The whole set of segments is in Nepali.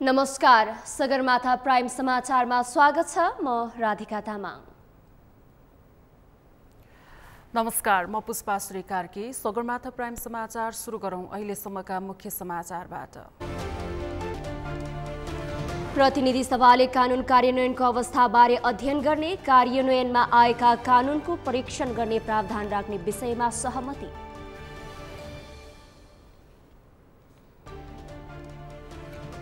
नमस्कार, सगरमाथा प्राइम समाचारमा स्वागत छ। म राधिका तामाङ। नमस्कार, म पुष्पा श्री कार्की। सगरमाथा प्राइम समाचार सुरु गरौं अहिलेसम्मका मुख्य समाचारबाट। प्रतिनिधि सभाले कानून कार्यान्वयनको अवस्थाबारे अध्ययन गर्ने, कार्यान्वयनमा आएका कानूनको परीक्षण गर्ने प्रावधान राख्ने विषयमा सहमति।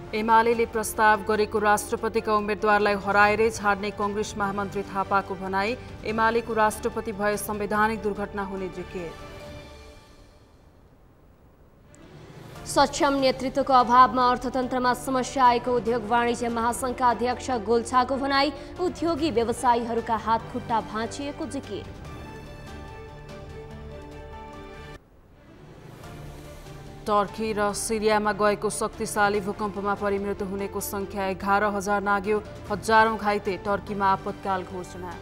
एमाले प्रस्ताव गरेको राष्ट्रपतिका उम्मेद्वारलाई हराएरै छाड्ने कांग्रेस महामन्त्री थापाको भनाई। एमालेको राष्ट्रपति भए संवैधानिक दुर्घटना हुने जिकिर। सक्षम नेतृत्वको अभावमा अर्थतन्त्रमा समस्या आएको उद्योग वाणिज्य महासंघका अध्यक्ष गोल्छाको भनाई। उद्योगी व्यवसायीहरूका हातखुट्टा भाँचिएको जिकिर। टर्की र सिरियामा गएको शक्तिशाली भूकम्पमा परिमृत्यु हुनेको संख्या 11,000 नाग्यो। हजारौं घाइते। टर्कीमा आपतकाल घोषणा।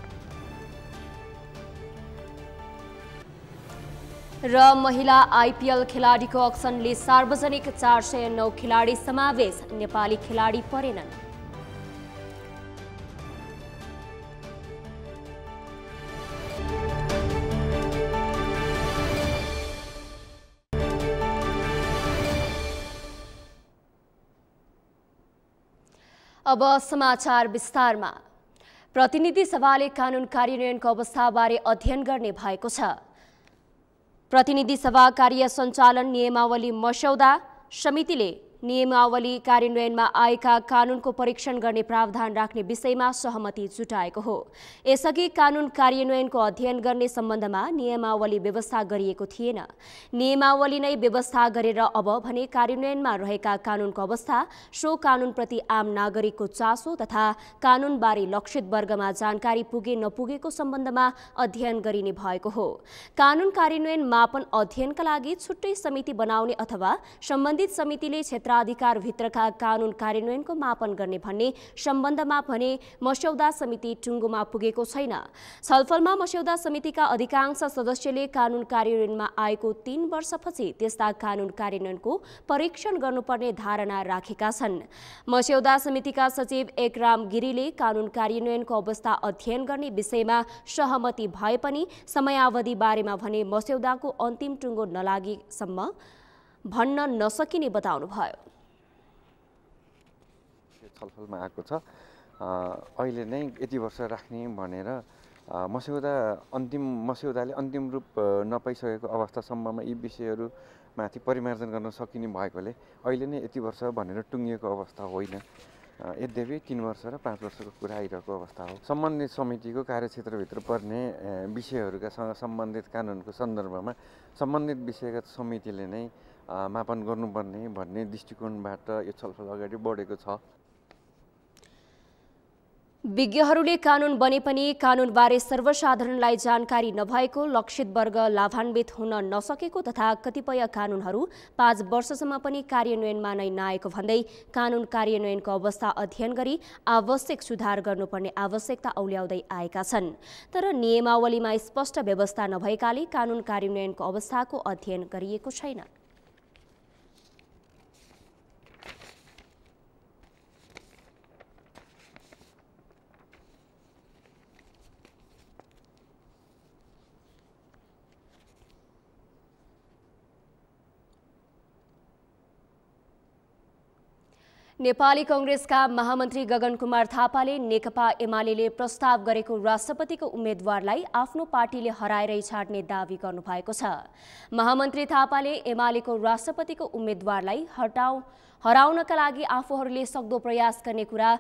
र महिला आइपीएल खेलाडीको अक्सनले सार्वजनिक 409 खेलाडी समावेश। नेपाली खेलाडी परेनन्। अब समाचार विस्तारमा। प्रतिनिधि सभाले कानून कार्यान्वयनको अवस्थाबारे अध्ययन गर्ने भएको छ। प्रतिनिधि सभा कार्य सञ्चालन नियमावली मस्यौदा समितिले नियमावली कार्यान्वयनमा आएका कानूनको परीक्षण गर्ने प्रावधान राख्ने विषयमा सहमति जुटाएको हो। यसअघि कानून कार्यान्वयनको अध्ययन गर्ने सम्बन्धमा नियमावली व्यवस्था गरिएको थिएन। नियमावली नै व्यवस्था गरेर अब भने कार्यान्वयनमा रहेका कानूनको अवस्था, सो कानूनप्रति आम नागरिकको चासो तथा कानूनबारे लक्षित वर्गमा जानकारी पुगे नपुगेको सम्बन्धमा अध्ययन गरिने भएको हो। कानून कार्यान्वयन मापन अध्ययनका लागि छुट्टै समिति बनाउने अथवा सम्बन्धित समितिले क्षेत्राधिकारभित्रका कानून कार्यान्वयनको मापन गर्ने भन्ने सम्बन्धमा भने मस्यौदा समिति टुङ्गोमा पुगेको छैन। छलफलमा मस्यौदा समितिका अधिकांश सदस्यले कानून कार्यान्वयनमा आएको 3 वर्षपछि त्यस्ता कानून कार्यान्वयनको परीक्षण गर्नुपर्ने धारणा राखेका छन्। मस्यौदा समितिका सचिव एकराम गिरीले कानून कार्यान्वयनको अवस्था अध्ययन गर्ने विषयमा सहमति भए पनि समयावधि बारेमा भने मस्यौदाको अन्तिम टुङ्गो नलागेसम्म भन्न नसकिने बताउनुभयो। छलफलमा आएको छ अहिले नै यति वर्ष राख्ने भनेर मस्यौदाले अन्तिम रूप नपाइसकेको अवस्थासम्ममा यी विषयहरूमाथि परिमार्जन गर्न सकिने भएकोले अहिले नै यति वर्ष भनेर टुङ्गिएको अवस्था होइन। यद्यपि 3 वर्ष र 5 वर्षको कुरा आइरहेको अवस्था हो। सम्बन्धित समितिको कार्यक्षेत्रभित्र पर्ने विषयहरूका सम्बन्धित कानुनको सन्दर्भमा सम्बन्धित विषयगत समितिले नै मापन गर्नुपर्ने भन्ने दृष्टिकोणबाट यो छलफल अगाडि बढेको छ। विज्ञहरूले कानून बने पनि कानूनबारे सर्वसाधारणलाई जानकारी नभएको, लक्षित वर्ग लाभान्वित हुन नसकेको तथा कतिपय कानूनहरू 5 वर्षसम्म पनि कार्यान्वयनमा नै नआएको भन्दै कानून कार्यान्वयनको अवस्था अध्ययन गरी आवश्यक सुधार गर्नुपर्ने आवश्यकता औल्याउँदै आएका छन्। तर नियमावलीमा स्पष्ट व्यवस्था नभएकाले कानून कार्यान्वयनको अवस्थाको अध्ययन गरिएको छैन। नेपाली कांग्रेसका महामन्त्री गगन कुमार थापाले नेकपा एमाले प्रस्ताव गरेको राष्ट्रपतिको उम्मेद्वारलाई आफ्नो पार्टीले हराएरै छाड्ने दावी गर्नुभएको छ। महामन्त्री थापाले एमालेको राष्ट्रपतिको उम्मेद्वारलाई हराउनका लागि आफूहरूले सक्दो प्रयास गर्ने कुरा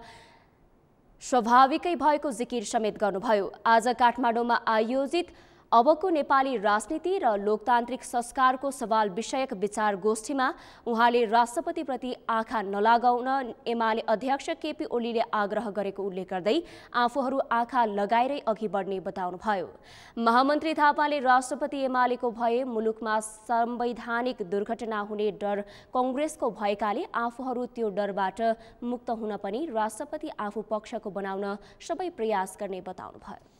स्वाभाविकै भएको जिकिर समेत गर्नुभयो। आज काठमाडौँमा आयोजित अबको नेपाली राजनीति र लोकतान्त्रिक संस्कारको सवाल विषयक विचार गोष्ठीमा उहाँले राष्ट्रपतिप्रति आँखा नलागाउन एमाले अध्यक्ष केपी ओलीले आग्रह गरेको उल्लेख गर्दै आफूहरू आँखा लगाएरै अघि बढ्ने बताउनुभयो। महामन्त्री थापाले राष्ट्रपति एमालेको भए मुलुकमा संवैधानिक दुर्घटना हुने डर कांग्रेसको भएकाले आफूहरू त्यो डरबाट मुक्त हुन पनि राष्ट्रपति आफू पक्षको बनाउन सबै प्रयास गर्ने बताउनुभयो।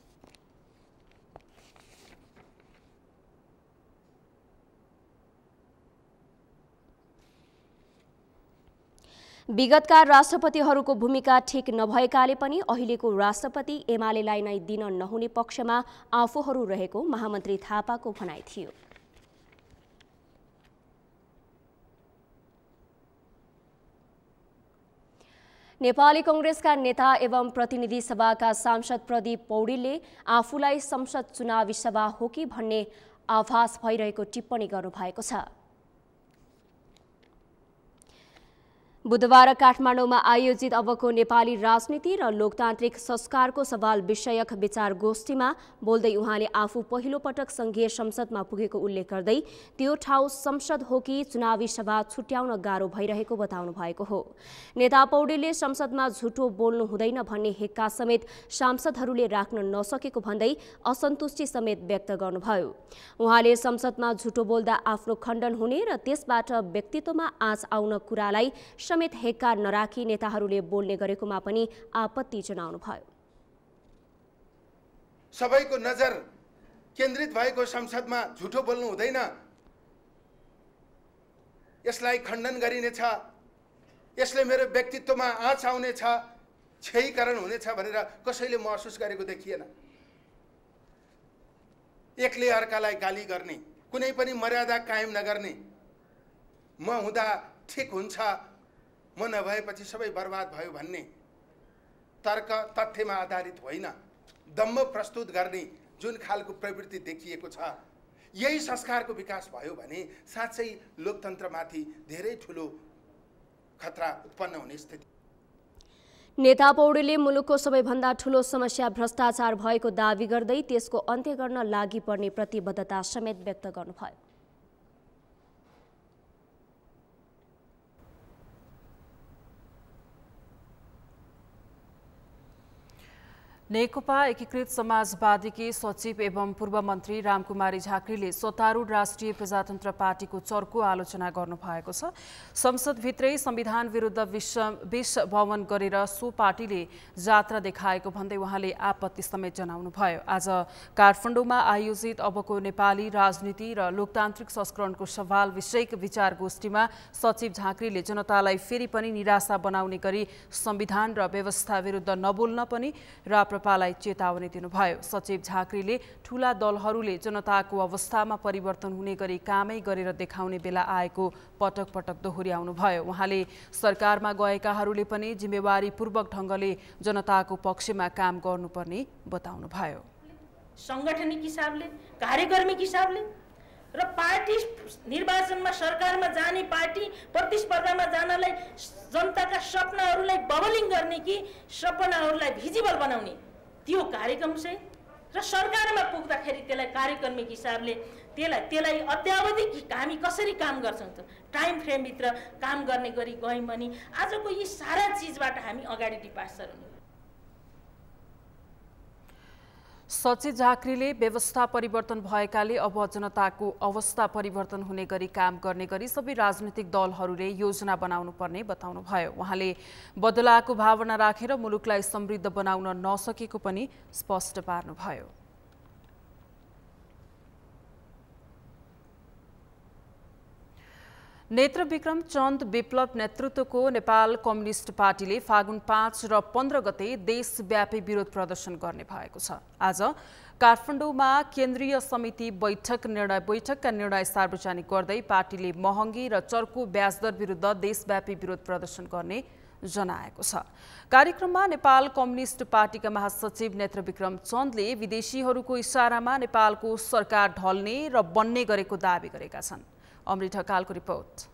विगतका राष्ट्रपतिहरूको भूमिका ठिक नभएकाले पनि अहिलेको राष्ट्रपति एमालेलाई नै दिन नहुने पक्षमा आफूहरू रहेको महामन्त्री थापाको भनाइ थियो। नेपाली कांग्रेसका नेता एवं प्रतिनिधि सभाका सांसद प्रदीप पौडेलले आफूलाई संसद चुनावी सभा हो कि भन्ने आभास भइरहेको टिप्पणी गर्नुभएको छ। बुधबार काठमाडौँमा आयोजित अबको नेपाली राजनीति र लोकतान्त्रिक संस्कारको सवाल विषयक विचार गोष्ठीमा बोल्दै उहाँले आफू पहिलो पटक संघीय संसदमा पुगेको उल्लेख गर्दै त्यो ठाउँ संसद हो कि चुनावी सभा छुट्याउन गाह्रो भइरहेको बताउनु भएको हो। नेता पौडेलले संसदमा झुटो बोल्नु हुँदैन भन्ने हेक्का समेत सांसदहरूले राख्न नसकेको भन्दै असन्तुष्टि समेत व्यक्त गर्नुभयो। उहाँले संसदमा झुटो बोल्दा आफ्नो खण्डन हुने र त्यसबाट व्यक्तित्वमा आँच आउन कुरालाई समेत हेक्का नराखी नेताहरूले बोल्ने गरेकोमा पनि आपत्ति जनाउनुभयो। सबैको नजर केन्द्रित भएको संसदमा झुटो बोल्नु हुँदैन, यसलाई खण्डन गरिनेछ, यसले मेरो व्यक्तित्वमा आँच आउनेछ, क्षयीकरण हुनेछ भनेर कसैले महसुस गरेको देखिएन। एकले अर्कालाई गाली गर्ने, कुनै पनि मर्यादा कायम नगर्ने, म हुँदा ठिक हुन्छ, म नभएपछि सबै बर्बाद भयो भन्ने तर्क तथ्यमा आधारित होइन, दम्भ प्रस्तुत गर्ने जुन खालको प्रवृत्ति देखिएको छ, यही संस्कारको विकास भयो भने साँच्चै लोकतन्त्रमाथि धेरै ठुलो खतरा उत्पन्न हुने स्थिति। नेता पौडेलले मुलुकको सबैभन्दा ठूलो समस्या भ्रष्टाचार भएको दावी गर्दै त्यसको अन्त्य गर्न लागि पर्ने प्रतिबद्धता समेत व्यक्त गर्नुभयो। नेकपा एकीकृत समाजवादीकी सचिव एवं पूर्व मन्त्री रामकुमारी झाँक्रीले सत्तारूढ राष्ट्रिय प्रजातन्त्र पार्टीको चर्को आलोचना गर्नुभएको छ। संसदभित्रै संविधान विरुद्ध विष भवन गरेर सो पार्टीले जात्रा देखाएको भन्दै उहाँले आपत्ति समेत जनाउनुभयो। आज काठमाडौँमा आयोजित अबको नेपाली राजनीति र लोकतान्त्रिक संस्करणको सवाल विषयक विचार गोष्ठीमा सचिव झाँक्रीले जनतालाई फेरि पनि निराशा बनाउने गरी संविधान र व्यवस्था विरुद्ध नबोल्न पनि राप्रपालाई चेतावनी दिनुभयो। सचिव झाँक्रीले ठूला दलहरूले जनताको अवस्थामा परिवर्तन हुने गरी कामै गरेर देखाउने बेला आएको पटक पटक दोहोर्याउनुभयो। उहाँले सरकारमा गएकाहरूले पनि जिम्मेवारीपूर्वक ढङ्गले जनताको पक्षमा काम गर्नुपर्ने बताउनुभयो। सांगठनिक हिसाबले, कार्यकर्मीक हिसाबले र पार्टी निर्वाचनमा सरकारमा जाने पार्टी प्रतिस्पर्धामा जानलाई जनताका सपनाहरूलाई बबलिङ गर्ने कि सपनाहरूलाई भिजिबल बनाउने त्यो कार्यक्रम चाहिँ र सरकारमा पुग्दाखेरि त्यसलाई कार्यक्रमिक हिसाबले त्यसलाई अत्यावधिक हामी कसरी काम गर्छौँ त टाइम फ्रेमभित्र काम गर्ने गरी गयौँ भने आजको यी सारा चिजबाट हामी अगाडि डिपार्चर हुने। सचिव झाँक्रीले व्यवस्था परिवर्तन भएकाले अब जनताको अवस्था परिवर्तन हुने गरी काम गर्ने गरी सबै राजनीतिक दलहरूले योजना बनाउनु पर्ने बताउनुभयो। उहाँले बदलाको भावना राखेर मुलुकलाई समृद्ध बनाउन नसकेको पनि स्पष्ट पार्नुभयो। नेत्रविक्रम चन्द विप्लव नेतृत्वको नेपाल कम्युनिस्ट पार्टीले फागुन 5 र 15 गते देशव्यापी विरोध प्रदर्शन गर्ने भएको छ। आज काठमाडौँमा केन्द्रीय समिति बैठकका निर्णय सार्वजनिक गर्दै पार्टीले महँगी र चर्को ब्याजदर विरुद्ध देशव्यापी विरोध प्रदर्शन गर्ने जनाएको छ। कार्यक्रममा नेपाल कम्युनिस्ट पार्टीका महासचिव नेत्रविक्रम चन्दले विदेशीहरूको इशारामा नेपालको सरकार ढल्ने र बन्ने गरेको दावी गरेका छन्। अमृत ढकालको रिपोर्ट।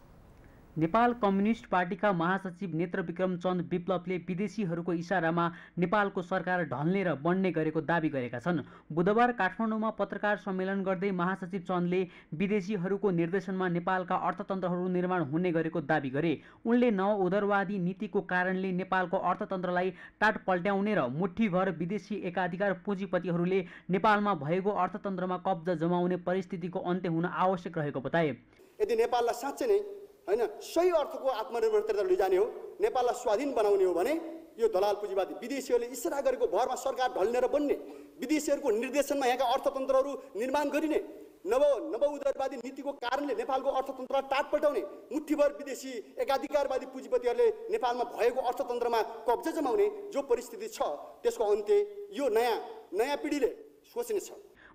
नेपाल कम्युनिस्ट पार्टीका महासचिव नेत्रविक्रम चन्द विप्लवले विदेशीहरूको इशारामा नेपालको सरकार ढल्ने र बन्ने गरेको दावी गरेका छन्। बुधबार काठमाडौँमा पत्रकार सम्मेलन गर्दै महासचिव चन्दले विदेशीहरूको निर्देशनमा नेपालका अर्थतन्त्रहरू निर्माण हुने गरेको दावी गरे। उनले नव उदारवादी नीतिको कारणले नेपालको अर्थतन्त्रलाई टाट पल्ट्याउने र मुठ्ठीभर विदेशी एकाधिकार पुँजीपतिहरूले नेपालमा भएको अर्थतन्त्रमा कब्जा जमाउने परिस्थितिको अन्त्य हुन आवश्यक रहेको बताए। यदि नेपाललाई साँच्चै नै हैन सही अर्थको आत्मनिर्भरता लैजाने हो, नेपाललाई स्वाधीन बनाउने हो भने यो दलाल पुँजीवादी विदेशीहरूले इसारा गरेको भरमा सरकार ढल्ने र बन्ने, विदेशीहरूको निर्देशनमा यहाँका अर्थतन्त्रहरू निर्माण गरिने, नव उदारवादी नीतिको कारणले नेपालको अर्थतन्त्र टाट पटाउने, मुठ्ठीभर विदेशी एकाधिकारवादी पुँजीपतिहरूले नेपालमा भएको अर्थतन्त्रमा कब्जा जमाउने जो परिस्थिति छ त्यसको अन्त्य यो नयाँ पिढीले सोच्नेछ।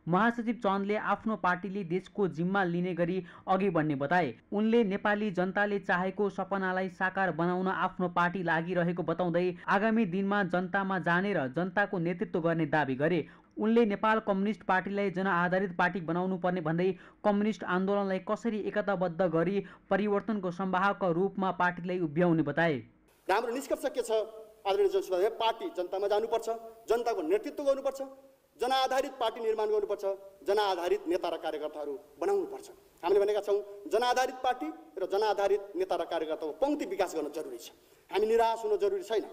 महासचिव चन्दले आफ्नो पार्टीले देशको जिम्मा लिने गरी अघि बढ्ने बताए। उनले नेपाली जनताले चाहेको सपनालाई साकार बनाउन आफ्नो पार्टी लागिरहेको बताउँदै आगामी दिनमा जनतामा जाने र जनताको नेतृत्व गर्ने दाबी गरे। उनले नेपाल कम्युनिस्ट पार्टीलाई जनआधारित पार्टी बनाउनु पर्ने भन्दै कम्युनिस्ट आन्दोलनलाई कसरी एकताबद्ध गरी परिवर्तनको संवाहकका रूपमा पार्टीलाई उभ्याउने बताए। हाम्रो निष्कर्ष के छ? आदरणीय जनसभा, पार्टी जनतामा जानुपर्छ, जनताको नेतृत्व गर्नुपर्छ, जनआधारित पार्टी निर्माण गर्नुपर्छ, जनआधारित नेता र कार्यकर्ताहरू बनाउनुपर्छ। हामीले भनेका छौँ जनआधारित पार्टी र जनआधारित नेता र कार्यकर्ताको पङ्क्ति विकास गर्न जरुरी छ। हामी निराश हुन जरुरी छैन,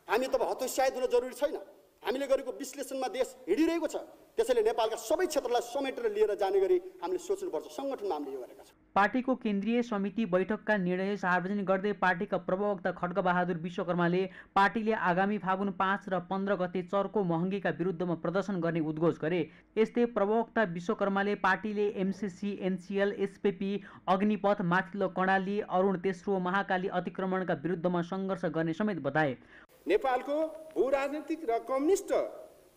हामी तब हतोत्साहित हुन जरुरी छैन। हामीले गरेको विश्लेषणमा देश हिँडिरहेको छ, त्यसैले नेपालका सबै क्षेत्रलाई समेटेर लिएर जाने गरी हामीले सोच्नुपर्छ। सङ्गठनमा हामीले यो गरेका छौँ। पार्टीको केन्द्रीय समिति बैठकका निर्णय सार्वजनिक गर्दै पार्टीका प्रवक्ता खड्गबहादुर विश्वकर्माले पार्टीले आगामी फागुन 5 र 15 गते चर्को महँगीका विरुद्धमा प्रदर्शन गर्ने उद्घोष गरे। यस्तै प्रवक्ता विश्वकर्माले पार्टीले एमसीसी, एनसीएल, एसपीपी, अग्निपथ, माथिल्लो कर्णाली, अरुण तेस्रो, महाकाली अतिक्रमणका विरुद्धमा सङ्घर्ष गर्ने समेत बताए। नेपालको भूराजनीतिक र कम्युनिस्ट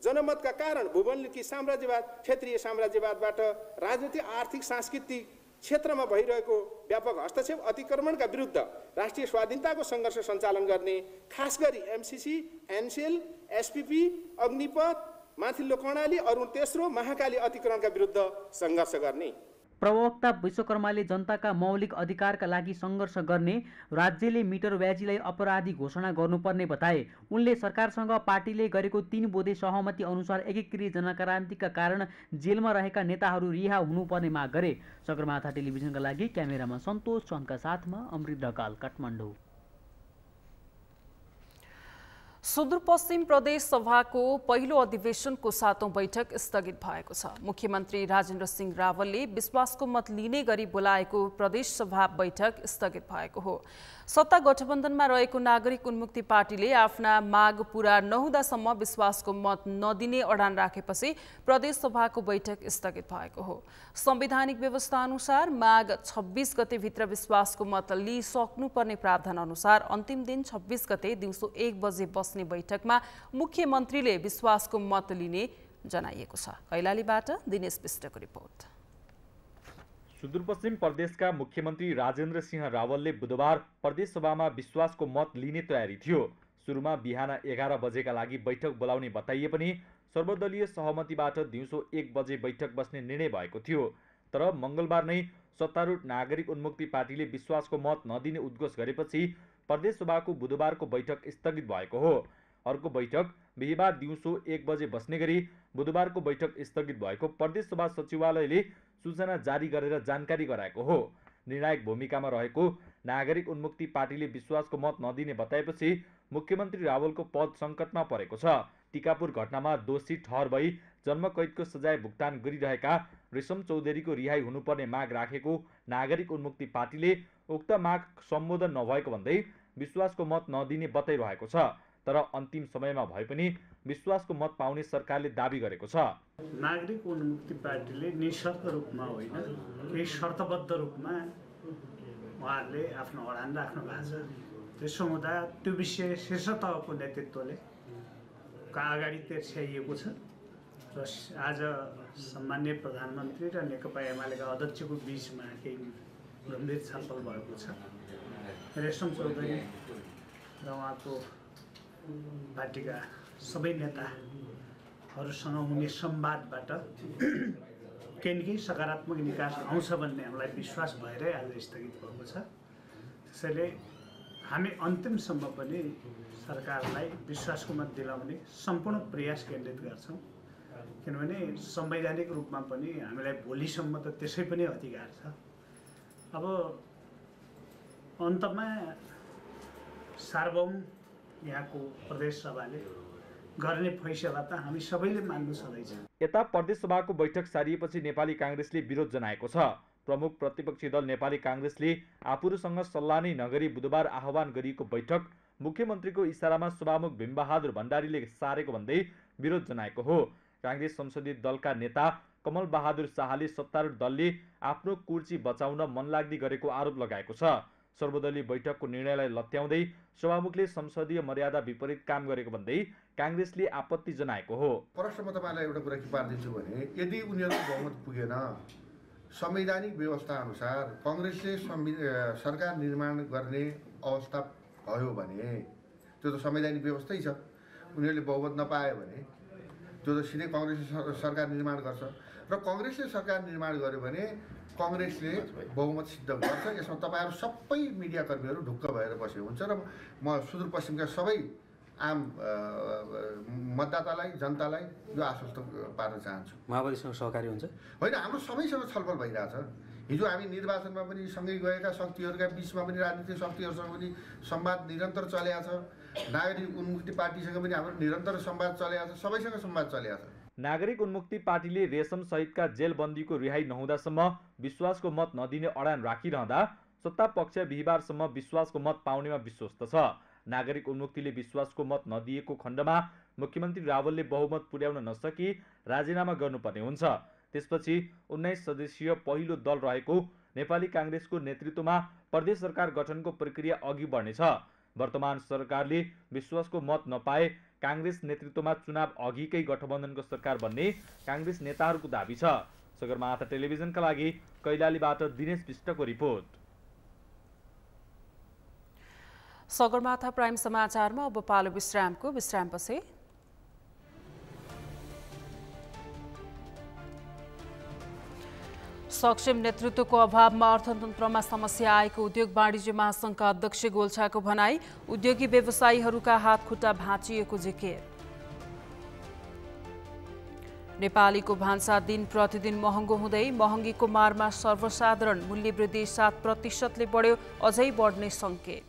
जनमतका कारण भूबन्धकी साम्राज्यवाद, क्षेत्रीय साम्राज्यवादबाट राजनीतिक, आर्थिक, सांस्कृतिक क्षेत्रमा भइरहेको व्यापक हस्तक्षेप, अतिक्रमणका विरुद्ध राष्ट्रिय स्वाधीनताको सङ्घर्ष सञ्चालन गर्ने, खास गरी एमसीसी, एनसीएल, एसपीपी, अग्निपथ, माथिल्लो कर्णाली, अरुण तेस्रो, महाकाली अतिक्रमणका विरुद्ध सङ्घर्ष गर्ने। प्रवक्ता विश्वकर्माले जनताका मौलिक अधिकारका लागि सङ्घर्ष गर्ने, राज्यले मिटर ब्याजीलाई अपराधी घोषणा गर्नुपर्ने बताए। उनले सरकारसँग पार्टीले गरेको 3 बुँदे सहमति अनुसार एकीकृत जनक्रान्तिका कारण जेलमा रहेका नेताहरू रिहा हुनुपर्ने माग गरे। सगरमाथा टेलिभिजनका लागि क्यामेरामा सन्तोष चन्दका साथमा अमृत ढकाल, काठमाडौँ। सुदूरपश्चिम प्रदेश सभाको पहिलो अधिवेशनको 7औं बैठक स्थगित भएको छ। मुख्यमन्त्री राजेन्द्र सिंह रावलले विश्वासको मत लिने गरी बोलाएको प्रदेश सभा बैठक स्थगित भएको हो। सत्ता गठबन्धनमा रहेको नागरिक उन्मुक्ति पार्टीले आफ्ना माग पूरा नहुँदासम्म विश्वासको मत नदिने अडान राखेपछि प्रदेश सभाको बैठक स्थगित भएको हो। संवैधानिक व्यवस्था अनुसार माग 26 गते भित्र विश्वासको मत लिइसक्नुपर्ने प्रावधान अनुसार अन्तिम दिन 26 गते दिउँसो 1 बजे बस्ने बैठकमा मुख्यमन्त्रीले विश्वासको मत लिने जनाइएको छ। कैलालीबाट दिनेश विष्टको रिपोर्ट। सुदूरपश्चिम प्रदेशका मुख्यमन्त्री राजेन्द्र सिंह रावलले बुधबार प्रदेश सभामा विश्वासको मत लिने तयारी थियो। सुरुमा बिहान 11 बजेका लागि बैठक बोलाउने बताइए पनि सर्वदलीय सहमतिबाट दिउँसो 1 बजे बैठक बस्ने निर्णय भएको थियो। तर मङ्गलबार नै सत्तारूढ नागरिक उन्मुक्ति पार्टीले विश्वासको मत नदिने उद्घोष गरेपछि प्रदेश सभाको बुधबारको बैठक स्थगित भएको हो। अर्को बैठक बिहिबार दिउँसो 1 बजे बस्ने गरी बुधबारको बैठक स्थगित भएको प्रदेश सभा सचिवालयले सूचना जारी गरेर जानकारी गराएको हो। निर्णायक भूमिकामा रहेको नागरिक उन्मुक्ति पार्टीले विश्वासको मत नदिने बताएपछि मुख्यमन्त्री रावलको पद सङ्कटमा परेको छ। टिकापुर घटनामा दोषी ठहर भई जन्मकैदको सजाय भुक्तान गरिरहेका रेशम चौधरीको रिहाई हुनुपर्ने माग राखेको नागरिक उन्मुक्ति पार्टीले उक्त माग सम्बोधन नभएको भन्दै विश्वासको मत नदिने बताइरहेको छ। तर अन्तिम समयमा भए पनि विश्वासको मत पाउने सरकारले दाबी गरेको छ। नागरिक उन्मुक्ति पार्टीले निशर्त रूपमा होइन, केही शर्तबद्ध रूपमा उहाँहरूले आफ्नो अडान राख्नु भएको छ। त्यसो हुँदा त्यो विषय शीर्ष तहको नेतृत्वले अगाडि तेर्स्याइएको छ र आज सम्माननीय प्रधानमन्त्री र नेकपा एमालेका अध्यक्षको बीचमा केही गम्भीर छलफल भएको छ। रेशम चौधरी र उहाँको पार्टीका सबै नेताहरूसँग हुने संवादबाट केही न केही सकारात्मक निकास आउँछ भन्ने हामीलाई विश्वास भएरै आज स्थगित भएको छ। त्यसैले हामी अन्तिमसम्म पनि सरकारलाई विश्वासको मत दिलाउने सम्पूर्ण प्रयास केन्द्रित गर्छौँ, किनभने संवैधानिक रूपमा पनि हामीलाई भोलिसम्म त त्यसै पनि अधिकार छ। अब अन्तमा सार्वभौम यहाँको प्रदेश सभाले गर्ने फैसला त हामी सबैले मान्नु छँदैछ। यता प्रदेश सभाको बैठक सारिएपछि नेपाली काङ्ग्रेसले विरोध जनाएको छ। प्रमुख प्रतिपक्षी दल नेपाली काङ्ग्रेसले आफूहरूसँग सल्लाह नै नगरी बुधबार आह्वान गरिएको बैठक मुख्यमन्त्रीको इसारामा सभामुख भीमबहादुर भण्डारीले सारेको भन्दै विरोध जनाएको हो। काङ्ग्रेस संसदीय दलका नेता कमल बहादुर शाहले सत्तारूढ दलले आफ्नो कुर्सी बचाउन मनलाग्दी गरेको आरोप लगाएको छ। सर्वदलीय बैठकको निर्णयलाई लत्याउँदै सभामुखले संसदीय मर्यादा विपरीत काम गरेको भन्दै काङ्ग्रेसले आपत्ति जनाएको हो। प्रश्न म तपाईँलाई एउटा कुरा के पार्दिन्छु भने यदि उनीहरूको बहुमत पुगेन, संवैधानिक व्यवस्था अनुसार काङ्ग्रेसले सरकार निर्माण गर्ने अवस्था भयो भने त्यो त संवैधानिक व्यवस्थै छ। उनीहरूले बहुमत नपायो भने त्यो त सिधै काङ्ग्रेसले सरकार निर्माण गर्छ र काङ्ग्रेसले सरकार निर्माण गर्यो भने काङ्ग्रेसले बहुमत सिद्ध गर्छ। यसमा तपाईँहरू सबै मिडियाकर्मीहरू ढुक्क भएर बसेको हुन्छ र म सुदूरपश्चिमका सबै आम मतदातालाई जनतालाई यो आश्वस्त पार्न चाहन्छु। माओवादीसँग सहकारी हुन्छ होइन, हाम्रो सबैसँग छलफल भइरहेछ। हिजो हामी निर्वाचनमा पनि सँगै गएका शक्तिहरूका बिचमा पनि राजनीतिक शक्तिहरूसँग पनि संवाद निरन्तर चलेको छ। नागरिक उन्मुक्ति पार्टीसँग पनि हाम्रो निरन्तर संवाद चलेको छ, सबैसँग संवाद चलेको छ। नागरिक उन्मुक्ति पार्टीले रेशम सहितका जेलबन्दीको रिहाई नहुँदासम्म विश्वासको मत नदिने अडान राखिरहँदा सत्ता पक्ष बिहिबारसम्म विश्वासको मत पाउनेमा विश्वस्त छ। नागरिक उन्मुक्तिले विश्वासको मत नदिएको खण्डमा मुख्यमन्त्री रावलले बहुमत पुर्याउन नसकी राजीनामा गर्नुपर्ने हुन्छ। त्यसपछि 19 सदस्यीय पहिलो दल रहेको नेपाली काङ्ग्रेसको नेतृत्वमा प्रदेश सरकार गठनको प्रक्रिया अघि बढ्नेछ। वर्तमान सरकारले विश्वासको मत नपाए काङ्ग्रेस नेतृत्वमा चुनाव अघिकै गठबन्धनको सरकार बन्ने काङ्ग्रेस नेताहरूको दाबी छ। सगरमाथा टेलिभिजनका लागि कैलालीबाट दिनेश विष्टको रिपोर्ट। सगरमाथा प्राइम समाचारमा अब पालो विश्रामको। विश्रामपछि सक्षम नेतृत्वको अभावमा अर्थतन्त्रमा समस्या आएको उद्योग वाणिज्य महासङ्घका अध्यक्ष गोल्छाको भनाई। उद्योगी व्यवसायीहरूका हातखुट्टा भाँचिएको जिकिर। नेपालीको भान्सा दिन प्रतिदिन महँगो हुँदै महँगीको मारमा सर्वसाधारण मूल्य वृद्धि 7% बढ्यो, अझै बढ्ने सङ्केत।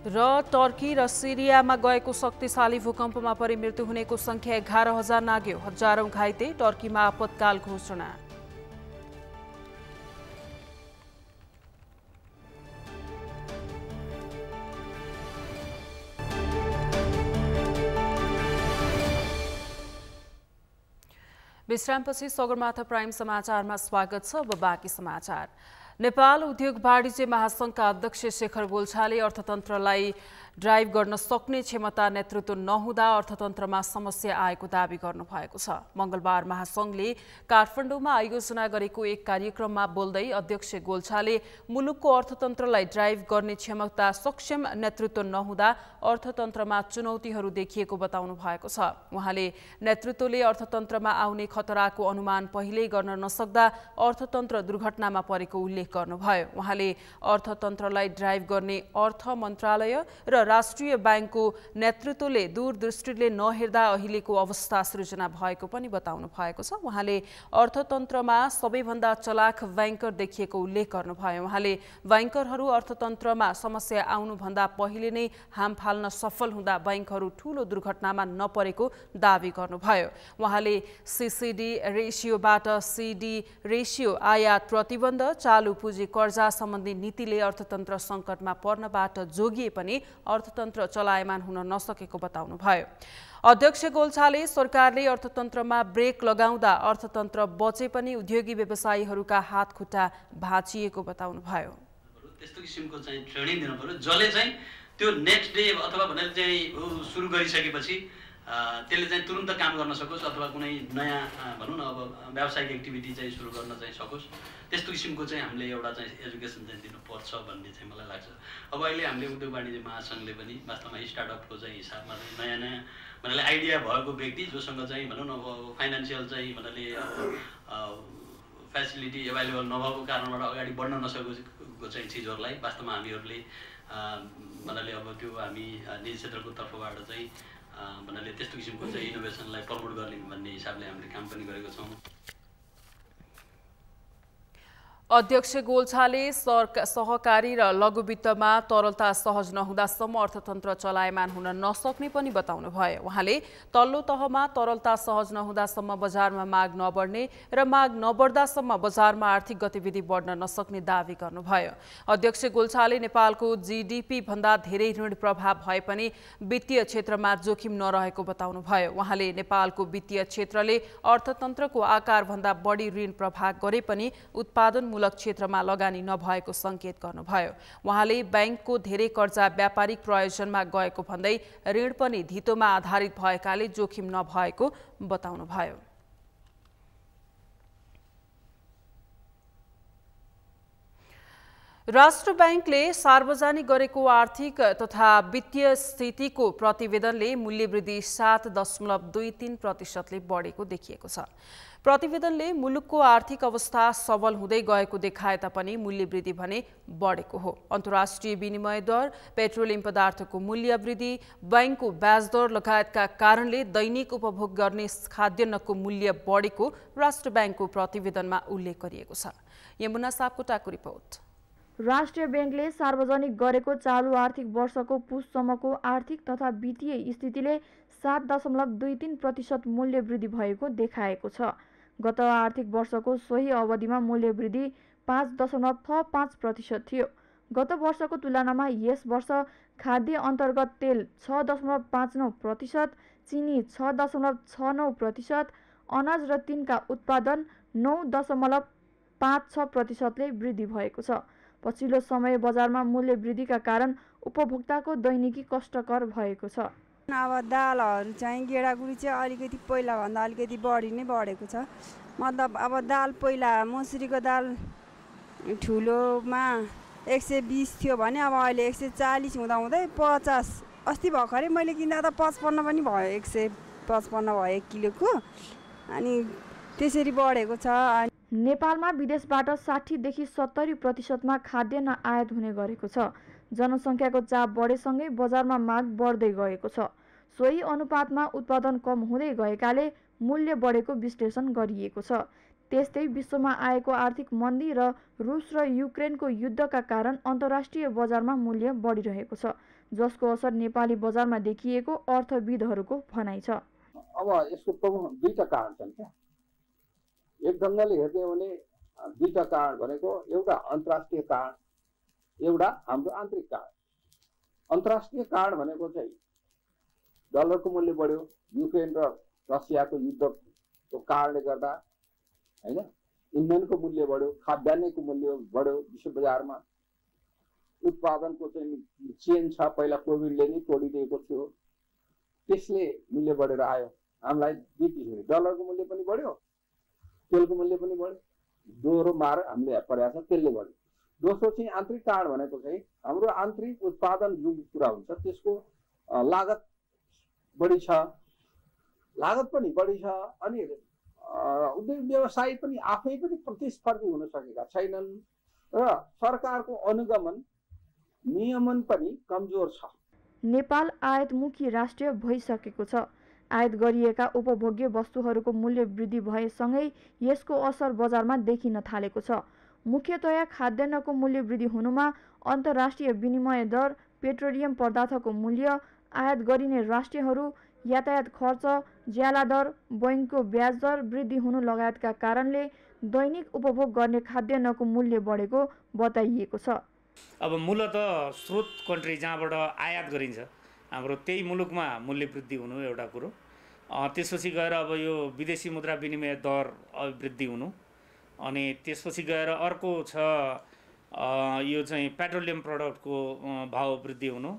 र टर्की र सिरियामा गएको शक्तिशाली भूकम्पमा परि मृत्यु हुनेको संख्या 11,000 नाग्यो, हजारौं घाइते। टर्कीमा आपतकाल घोषणा। विश्रामपछि सगरमाथा प्राइम समाचारमा स्वागत छ। अब बाँकी समाचार। नेपाल उद्योग वाणिज्य महासङ्घका अध्यक्ष शेखर गोल्छाले अर्थतन्त्रलाई ड्राइभ गर्न सक्ने क्षमता नेतृत्व नहुँदा अर्थतन्त्रमा समस्या आएको दावी गर्नुभएको छ। मंगलबार महासङ्घले काठमाडौँमा आयोजना गरेको एक कार्यक्रममा बोल्दै अध्यक्ष गोल्छाले मुलुकको अर्थतन्त्रलाई ड्राइभ गर्ने क्षमता सक्षम नेतृत्व नहुँदा अर्थतन्त्रमा चुनौतीहरू देखिएको बताउनु भएको छ। उहाँले नेतृत्वले अर्थतन्त्रमा आउने खतराको अनुमान पहिल्यै गर्न नसक्दा अर्थतन्त्र दुर्घटनामा परेको उल्लेख गर्नुभयो। उहाँले अर्थतन्त्रलाई ड्राइभ गर्ने अर्थ मन्त्रालय र राष्ट्रिय बैंकको नेतृत्वले दूरदृष्टिले नहेर्दा अहिलेको अवस्था सृजना भएको पनि बताउनु भएको छ। उहाँले अर्थतन्त्रमा सबैभन्दा चलाख बैंकर देखिएको उल्लेख गर्नुभयो। उहाँले बैंकरहरू अर्थतन्त्रमा समस्या आउनुभन्दा पहिले नै हाम फाल्न सफल हुँदा बैंकहरू ठूलो दुर्घटनामा नपरेको दावी गर्नुभयो। उहाँले सीसीडी रेसियोबाट सीडी रेसियो, आयात प्रतिबन्ध, चालू पुँजी कर्जा सम्बन्धी नीतिले अर्थतन्त्र सङ्कटमा पर्नबाट जोगिए पनि अर्थतन्त्र चलायमान हुन नसकेको बताउनुभयो। अध्यक्ष गोल्छाले सरकारले अर्थतन्त्रमा ब्रेक लगाउँदा अर्थतन्त्र बचे पनि उद्योगी व्यवसायीहरूका हातखुट्टा भाँचिएको बताउनुभयो। त्यस्तो किसिमको चाहिँ ट्रेनिङ दिनु पर्यो जसले चाहिँ त्यो नेक्स्ट डे अथवा भनेर चाहिँ सुरु गरिसकेपछि त्यसले चाहिँ तुरुन्त काम गर्न सकोस् अथवा कुनै नयाँ भनौँ न अब व्यावसायिक एक्टिभिटी चाहिँ सुरु गर्न चाहिँ सकोस्। त्यस्तो किसिमको चाहिँ हामीले एउटा चाहिँ एजुकेसन चाहिँ दिनुपर्छ भन्ने चाहिँ मलाई लाग्छ। अब अहिले हामीले उद्योग वाणिज्य महासङ्घले पनि वास्तवमा स्टार्टअपको चाहिँ हिसाबमा चाहिँ नयाँ नयाँ भन्नाले आइडिया भएको व्यक्ति जोसँग चाहिँ भनौँ न अब फाइनेन्सियल चाहिँ भन्नाले फेसिलिटी एभाइलेबल नभएको कारणबाट अगाडि बढ्न नसकेको चाहिँ चिजहरूलाई वास्तवमा हामीहरूले भन्नाले अब त्यो हामी निजी क्षेत्रको तर्फबाट चाहिँ भन्नाले त्यस्तो किसिमको चाहिँ इनोभेसनलाई प्रमोट गर्ने भन्ने हिसाबले हामीले काम पनि गरेको छौँ। अध्यक्ष गोल्छाले सहकारी र लघु वित्तमा तरलता सहज नहुँदासम्म अर्थतन्त्र चलायमान हुन नसक्ने पनि बताउनु भयो। उहाँले तल्लो तहमा तरलता सहज नहुँदासम्म बजारमा माग नबढ्ने र माग नबढ्दासम्म बजारमा आर्थिक गतिविधि बढ्न नसक्ने दावी गर्नुभयो। अध्यक्ष गोल्छाले नेपालको जीडीपी भन्दा धेरै ऋण प्रभाव भए पनि वित्तीय क्षेत्रमा जोखिम नरहेको बताउनुभयो। उहाँले नेपालको वित्तीय क्षेत्रले अर्थतन्त्रको आकारभन्दा बढी ऋण प्रभाव गरे पनि उत्पादन क्षेत्रमा लगानी नभएको संकेत गर्नुभयो। उहाँले बैंकको धेरै कर्जा व्यापारिक प्रयोजनमा गएको भन्दै ऋण पनि धितोमा आधारित भएकाले जोखिम नभएको बताउनुभयो। राष्ट्र बैंकले सार्वजनिक गरेको आर्थिक तथा वित्तीय स्थितिको प्रतिवेदनले मूल्यवृद्धि 7.23% बढेको देखिएको छ। प्रतिवेदनले मुलुकको आर्थिक अवस्था सबल हुँदै गएको देखाए तापनि मूल्यवृद्धि भने बढेको हो। अन्तर्राष्ट्रिय विनिमय दर, पेट्रोलियम पदार्थको मूल्य वृद्धि, बैंकको ब्याज दर लगायतका कारणले दैनिक उपभोग गर्ने खाद्यान्नको मूल्य बढेको राष्ट्र बैंकको प्रतिवेदनमा उल्लेख गरिएको छ। यमुना सापकोटाको रिपोर्ट। राष्ट्रिय बैंकले सार्वजनिक गरेको चालु आर्थिक वर्षको पुससम्मको आर्थिक तथा वित्तीय स्थितिले 7.23% मूल्य वृद्धि भएको देखाएको छ। गत आर्थिक वर्षको सोही अवधिमा मूल्य वृद्धि 5.65% थियो। गत वर्षको तुलनामा यस वर्ष खाद्य अन्तर्गत तेल 6.59%, चिनी 6.69%, अनाज र तिनका उत्पादन 9.56% ले वृद्धि भएको छ। पछिल्लो समय बजारमा मूल्य वृद्धिका कारण उपभोक्ताको दैनिकी कष्टकर भएको छ। अब दालहरू चाहिँ गेडागुडी चाहिँ अलिकति पहिलाभन्दा अलिकति बढी नै बढेको छ। मतलब अब दाल पहिला मसुरीको दाल ठुलोमा 120 थियो भने अब अहिले 140 हुँदाहुँदै 50। अस्ति भर्खरै मैले किन्दा त 55 पनि भयो, 155 भयो 1 किलोको। अनि त्यसरी बढेको छ। नेपालमा विदेशबाट 60 देखि 70% मा खाद्यान्न आयात हुने गरेको छ। जनसङ्ख्याको चाप बढेसँगै बजारमा माग बढ्दै गएको छ। सोही अनुपातमा उत्पादन कम हुँदै गएकाले मूल्य बढेको विश्लेषण गरिएको छ। त्यस्तै विश्वमा आएको आर्थिक मन्दी र रुस र युक्रेनको युद्धका कारण अन्तर्राष्ट्रिय बजारमा मूल्य बढिरहेको छ, जसको असर नेपाली बजारमा देखिएको अर्थविदहरूको भनाइ छ। अब यसको प्रमुख दुईटा कारण छन् क्या। एक ढङ्गले हेर्ने हो भने दुईटा कारण भनेको एउटा अन्तर्राष्ट्रिय कारण, एउटा हाम्रो आन्तरिक कारण। अन्तर्राष्ट्रिय कारण भनेको चाहिँ डलरको मूल्य बढ्यो, युक्रेन र रसियाको युद्धको कारणले गर्दा हैन, इन्धनको मूल्य बढ्यो, खाद्यान्नको मूल्य बढ्यो, विश्व बजारमा उत्पादनको चाहिँ चेन छ पहिला कोभिडले नै तोडिदिएको थियो, त्यसले मूल्य बढेर आयो। हामीलाई दुई किसिमले डलरको मूल्य पनि बढ्यो, तेलको मूल्य पनि बढ्यो, दोहोरो मार हामीले परेको छ, त्यसले बढ्यो। दोस्रो चाहिँ आन्तरिक कारण भनेको चाहिँ हाम्रो आन्तरिक उत्पादन जुन कुरा हुन्छ त्यसको लागत बढी छ, लागत पनि बढी छ। अनि उद्योग व्यवसाय पनि आफै पनि प्रतिस्पर्धी हुन सकेका छैनन् र सरकारको अनुगमन नियमन पनि कमजोर छ। नेपाल आयातमुखी राष्ट्र भइसकेको छ। आयात गरिएका उपभोग्य वस्तुहरूको मूल्य वृद्धि भएसँगै यसको असर बजारमा देखिन थालेको छ। मुख्यतया खाद्यान्नको मूल्य वृद्धि हुनुमा अन्तर्राष्ट्रिय विनिमय दर, पेट्रोलियम पदार्थको मूल्य, आयात गरिने राष्ट्रहरू, यातायात खर्च, ज्याला दर, बैंकको ब्याज दर वृद्धि हुनु लगायतका कारणले दैनिक उपभोग गर्ने खाद्यान्नको मूल्य बढेको बताइएको छ। अब मूलत स्रोत कन्ट्री जहाँबाट आयात गरिन्छ हाम्रो त्यही मुलुकमा मूल्य वृद्धि हुनु एउटा कुरो। त्यसपछि गएर अब यो विदेशी मुद्रा विनिमय दर वृद्धि हुनु, अनि त्यसपछि गएर अर्को छ यो चाहिँ पेट्रोलियम प्रडक्टको भाव वृद्धि हुनु,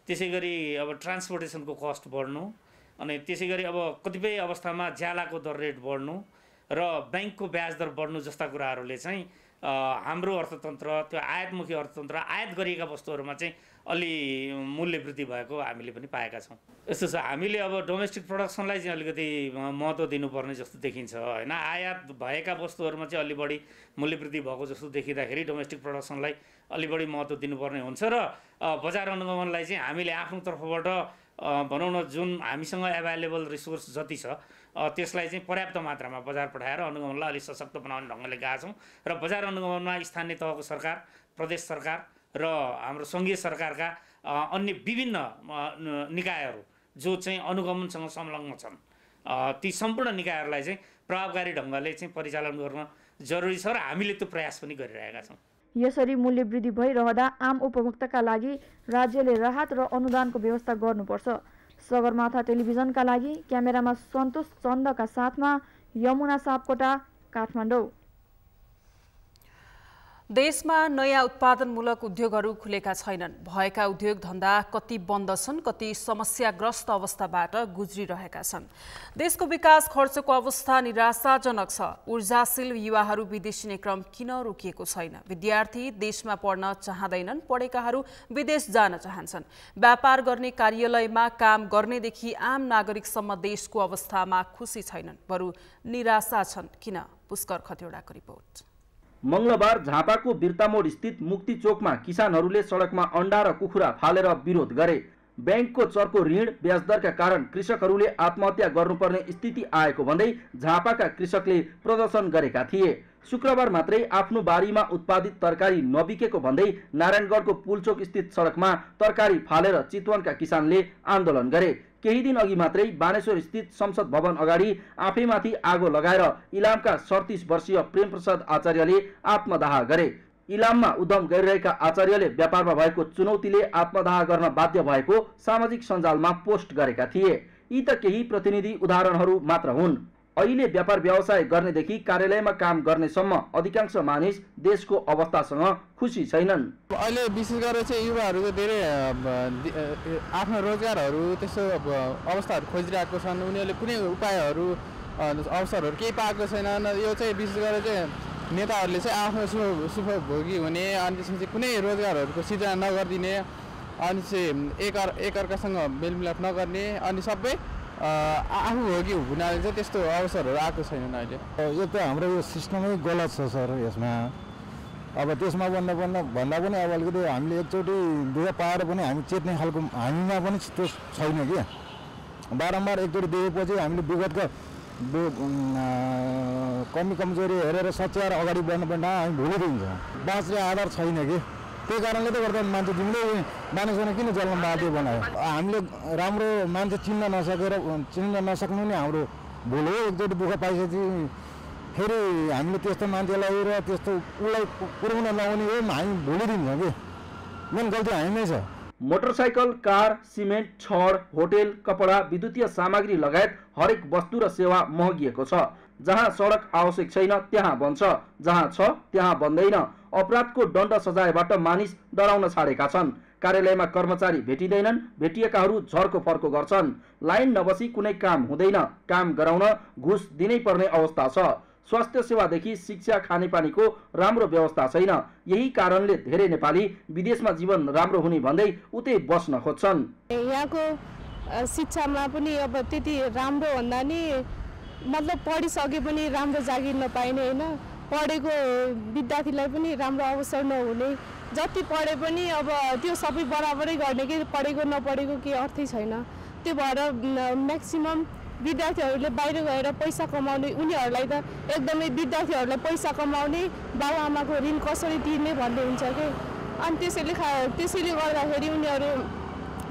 त्यसै गरी अब ट्रान्सपोर्टेसनको कस्ट बढ्नु, अनि त्यसै गरी अब कतिपय अवस्थामा ज्यालाको दर रेट बढ्नु र बैंकको ब्याज दर बढ्नु जस्ता कुराहरूले चाहिँ हाम्रो अर्थतन्त्र, त्यो आयातमुखी अर्थतन्त्र, आयात गरिएका वस्तुहरूमा चाहिँ अलि मूल्य वृद्धि भएको हामीले पनि पाएका छौँ। यस्तो छ, हामीले अब डोमेस्टिक प्रोडक्सनलाई चाहिँ अलिकति महत्त्व दिनुपर्ने जस्तो देखिन्छ होइन। आयात भएका वस्तुहरूमा चाहिँ अलि बढी मूल्य वृद्धि भएको जस्तो देखिँदाखेरि डोमेस्टिक प्रोडक्सनलाई अलि बढी महत्त्व दिनुपर्ने हुन्छ र बजार अनुगमनलाई चाहिँ हामीले आफ्नो तर्फबाट भनौँ न जुन हामीसँग एभाइलेबल रिसोर्स जति छ त्यसलाई चाहिँ पर्याप्त मात्रामा बजार पठाएर अनुगमनलाई अलिक सशक्त बनाउने ढङ्गले गएका छौँ र बजार अनुगमनमा स्थानीय तहको सरकार, प्रदेश सरकार र हाम्रो सङ्घीय सरकारका अन्य विभिन्न निकायहरू जो चाहिँ अनुगमनसँग संलग्न छन् ती सम्पूर्ण निकायहरूलाई चाहिँ प्रभावकारी ढङ्गले चाहिँ परिचालन गर्न जरुरी छ र हामीले त्यो प्रयास पनि गरिरहेका छौँ। यसरी मूल्य वृद्धि भइरहँदा आम उपभोक्ताका लागि राज्यले राहत र अनुदानको व्यवस्था गर्नुपर्छ। सगरमाथा टेलिभिजनका लागि क्यामेरामा सन्तोष चन्दका साथमा यमुना सापकोटा, काठमाडौँ। देशमा नयाँ उत्पादनमूलक उद्योगहरू खुलेका छैनन्। भएका उद्योग धन्दा कति बन्द छन्, कति समस्याग्रस्त अवस्थाबाट गुज्रिरहेका छन्। देशको विकास खर्चको अवस्था निराशाजनक छ। ऊर्जाशील युवाहरू विदेशिने क्रम किन रोकिएको छैन? विद्यार्थी देशमा पढ्न चाहँदैनन्, पढेकाहरू विदेश जान चाहन्छन्। व्यापार गर्ने कार्यालयमा काम गर्नेदेखि आम नागरिकसम्म देशको अवस्थामा खुसी छैनन्, बरु निराशा छन्। किन? पुष्कर खतिवडाको रिपोर्ट। मंगलबार झापाको बिर्तामोड स्थित मुक्ति चोकमा किसानहरूले सडकमा अंडा र कुखुरा फालेर विरोध गरे। बैंकको चर्को ऋण ब्याजदरका कारण कृषकहरूले आत्महत्या गर्नुपर्ने स्थिति आएको भन्दै झापाका कृषकले प्रदर्शन गरेका थिए। शुक्रबार मात्रै आफ्नो बारीमा उत्पादित तरकारी नबिकेको भन्दै नारायणगढको पुलचोक स्थित सडकमा तरकारी फालेर चितवनका किसानले आन्दोलन गरे। केही दिन अघि मात्रै बानेश्वर स्थित संसद भवन अगाडि आफैमाथि आगो लगाएर इलामका 37 वर्षीय प्रेम प्रसाद आचार्यले आत्मदाह गरे। इलाममा उद्यम गरिरहेका आचार्यले व्यापारमा भएको चुनौतीले आत्मदाह गर्न बाध्य भएको सामाजिक सञ्जालमा पोस्ट गरेका थिए। यी त केही प्रतिनिधि उदाहरणहरू मात्र हुन्। अहिले व्यापार व्यवसाय गर्नेदेखि कार्यालयमा काम गर्नेसम्म अधिकांश मानिस देशको अवस्थासँग खुसी छैनन्। अहिले विशेष गरेर चाहिँ युवाहरू धेरै आफ्नो रोजगारहरू त्यस्तो अवस्थाहरू खोजिरहेको छन्। उनीहरूले कुनै उपायहरू अवसरहरू केही पाएको छैनन्। यो चाहिँ विशेष गरेर चाहिँ नेताहरूले चाहिँ आफ्नो सुखभोगी हुने, अनि त्यसपछि कुनै रोजगारहरूको सृजना नगरिदिने, अनि चाहिँ एकअर्कासँग मेलमिलाप नगर्ने, अनि सबै आफू भोगी हुनाले चाहिँ त्यस्तो अवसरहरू आएको छैनन् अहिले। यो त हाम्रो यो सिस्टमै गलत छ सर। यसमा अब त्यसमा भन्दा पनि अब अलिकति हामीले एकचोटि दुःख पाएर पनि हामी चेत्ने खालको हामीमा पनि त्यो छैन कि। बारम्बार एकचोटि देखेपछि हामीले विगतका कमी कमजोरी हेरेर सच्याएर अगाडि बढ्नुपर्ने हामी भुलिदिन्छ। बाँच्ने आधार छैन कि। त्यही कारणले त गर्दा मान्छे तिमीले बानेश्वरमा किन जन्म बाटो बनायो? हामीले राम्रो मान्छे चिन्न नसक्नु नै हाम्रो भुल हो। एकचोटि दुःख पाइसकेपछि फेरि हामीले त्यस्तो मान्छेलाई र त्यस्तो उसलाई पुर्याउन लगाउने हो हामी भुलिदिन्छौँ कि। मेन गल्ती हामीमै छ। मोटरसाइकल, कार, सिमेन्ट, छड, होटेल, कपडा, विद्युतीय सामग्री लगायत हरेक वस्तु र सेवा महँगिएको छ। जहाँ सडक आवश्यक छैन त्यहाँ बन्छ, जहाँ छ त्यहाँ बन्दैन। अपराधको दण्ड सजायबाट मानिस डराउन छाडेका छन्। कार्यालयमा कर्मचारी भेटिँदैनन्, भेटिएकाहरू झर्को फर्को गर्छन्। लाइन नबसी कुनै काम हुँदैन, काम गराउन घुस दिनै पर्ने अवस्था छ। स्वास्थ्य सेवादेखि शिक्षा, खानेपानीको राम्रो व्यवस्था छैन। यही कारणले धेरै नेपाली विदेशमा जीवन राम्रो हुने भन्दै उतै बस्न खोज्छन्। यहाँको शिक्षामा पनि अब त्यति राम्रो भन्दा नि मतलब पढिसके पनि राम्रो जागिर नपाइने होइन। पढेको विद्यार्थीलाई पनि राम्रो अवसर नहुने। जति पढे पनि अब त्यो सबै बराबरै गर्ने कि पढेको नपढेको केही अर्थै छैन। त्यो भएर म्याक्सिमम विद्यार्थीहरूले बाहिर गएर पैसा कमाउने, उनीहरूलाई त एकदमै विद्यार्थीहरूलाई पैसा कमाउने, बाबुआमाको ऋण कसरी तिर्ने भन्ने हुन्छ कि। अनि त्यसैले गर्दाखेरि उनीहरू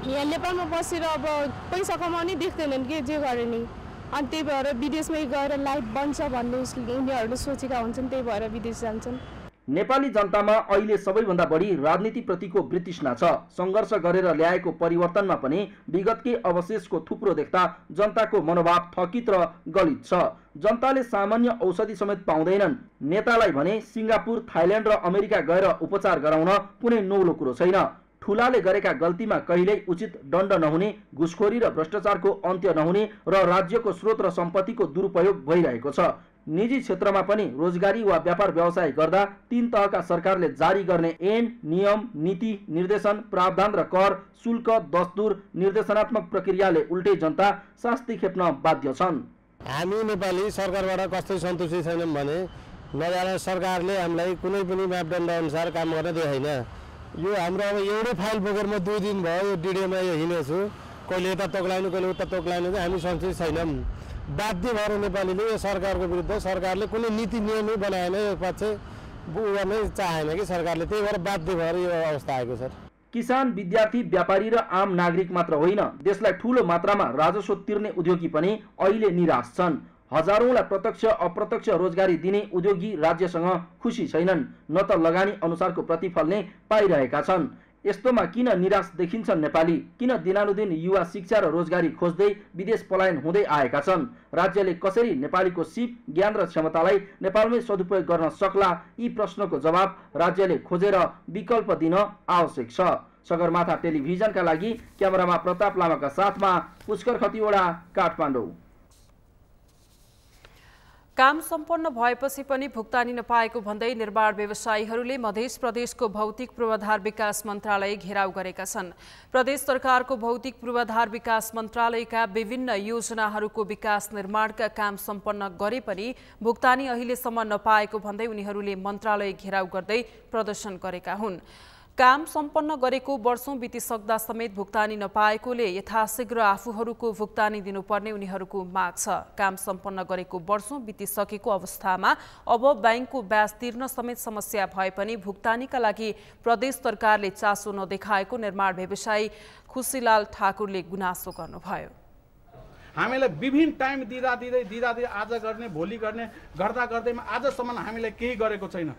यहाँ नेपालमा बसेर अब पैसा कमाउने देख्दैनन् कि जे गरे नि। अनि त्यही भएर विदेशमै गएर लाइफ बन्छ भन्ने उनीहरूले सोचेका हुन्छन्, त्यही भएर विदेश जान्छन्। नेपाली जनतामा अहिले सबैभन्दा बढी राजनीतिप्रतिको वितृष्णा छ। सङ्घर्ष गरेर ल्याएको परिवर्तनमा पनि विगतकै अवशेषको थुप्रो देख्दा जनताको मनोभाव थकित र गलित छ। जनताले सामान्य औषधि समेत पाउँदैनन्। नेतालाई भने सिङ्गापुर, थाइल्यान्ड र अमेरिका गएर उपचार गराउन कुनै नौलो कुरो छैन। ठुलाले गरेका गल्तीमा कहिल्यै उचित दण्ड नहुने, घुसखोरी र भ्रष्टाचारको अन्त्य नहुने र राज्यको स्रोत र सम्पत्तिको दुरुपयोग भइरहेको छ। निजी क्षेत्रमा पनि रोजगारी वा व्यापार व्यवसाय गर्दा 3 तहका सरकारले जारी गर्ने ऐन, नियम, नीति, निर्देशन, प्रावधान र कर, शुल्क, दस्तुर, निर्देशनात्मक प्रक्रियाले उल्टै जनता शास्ति खेप्न बाध्य छन्। हामी नेपाली सरकारबाट कस्तै सन्तुष्टि छैनौँ भने नजाने सरकारले हामीलाई कुनै पनि मापदण्ड अनुसार काम गर्न देखाइन। यो हाम्रो अब एउटै फाइल बोकेर म 2 दिन भयो यो डिडिएमा हिँडेछु। कहिले यता तोक्लाइनु, कहिले उता तोक्लाइनु, हामी सन्तुष्ट छैनौँ। बाध्य भएर नेपालीले यो सरकारको विरुद्ध सरकारले कुनै नीति नियम बनाएन यो पक्ष गर्ने चाहेन कि सरकारले, त्यही भएर बाध्य भएर यो अवस्था आएको छ। किसान, विद्यार्थी, व्यापारी र आम नागरिक मात्र होइन, देशलाई ठूलो मात्रामा राजस्व तिर्ने उद्योगी पनि अहिले निराश छन्। हजारौंलाई प्रत्यक्ष अप्रत्यक्ष रोजगारी दिने उद्योगी राज्यसँग खुसी छैनन्, न त लगानी अनुसारको प्रतिफल नै पाइरहेका छन्। यस्तोमा किन निराश देखिन्छन् नेपाली? किन दिनानुदिन युवा शिक्षा र रोजगारी खोज्दै विदेश पलायन हुँदै आएका छन्? राज्यले कसरी नेपालीको सिप, ज्ञान र क्षमतालाई नेपालमै सदुपयोग गर्न सक्ला? यी प्रश्नको जवाब राज्यले खोजेर विकल्प दिन आवश्यक छ। सगरमाथा टेलिभिजनका लागि क्यामेरामा प्रताप लामाका साथमा पुष्कर खतिवडा, काठमाडौँ। काम सम्पन्न भएपछि पनि भुक्तानी नपाएको भन्दै निर्माण व्यवसायीहरूले मध्य प्रदेशको भौतिक पूर्वाधार विकास मन्त्रालय घेराउ गरेका छन्। प्रदेश सरकारको भौतिक पूर्वाधार विकास मन्त्रालयका विभिन्न योजनाहरूको विकास निर्माणका काम सम्पन्न गरे पनि भुक्तानी अहिलेसम्म नपाएको भन्दै उनीहरूले मन्त्रालय घेराउ गर्दै प्रदर्शन गरेका हुन्। काम सम्पन्न गरेको वर्षौं बितिसक्दा समेत भुक्तानी नपाएकोले यथाशीघ्र आफूहरूको भुक्तानी दिनुपर्ने उनीहरूको माग छ। काम सम्पन्न गरेको वर्षौं बितिसकेको अवस्थामा अब बैंकको ब्याज तिर्न समेत समस्या भए पनि भुक्तानीका लागि प्रदेश सरकारले चासो नदेखाएको निर्माण व्यवसायी खुसीलाल ठाकुरले गुनासो गर्नुभयो। हामीलाई विभिन्न टाइम दिँदै आज गर्ने भोलि गर्ने गर्दैमा आजसम्म हामीलाई केही गरेको छैन।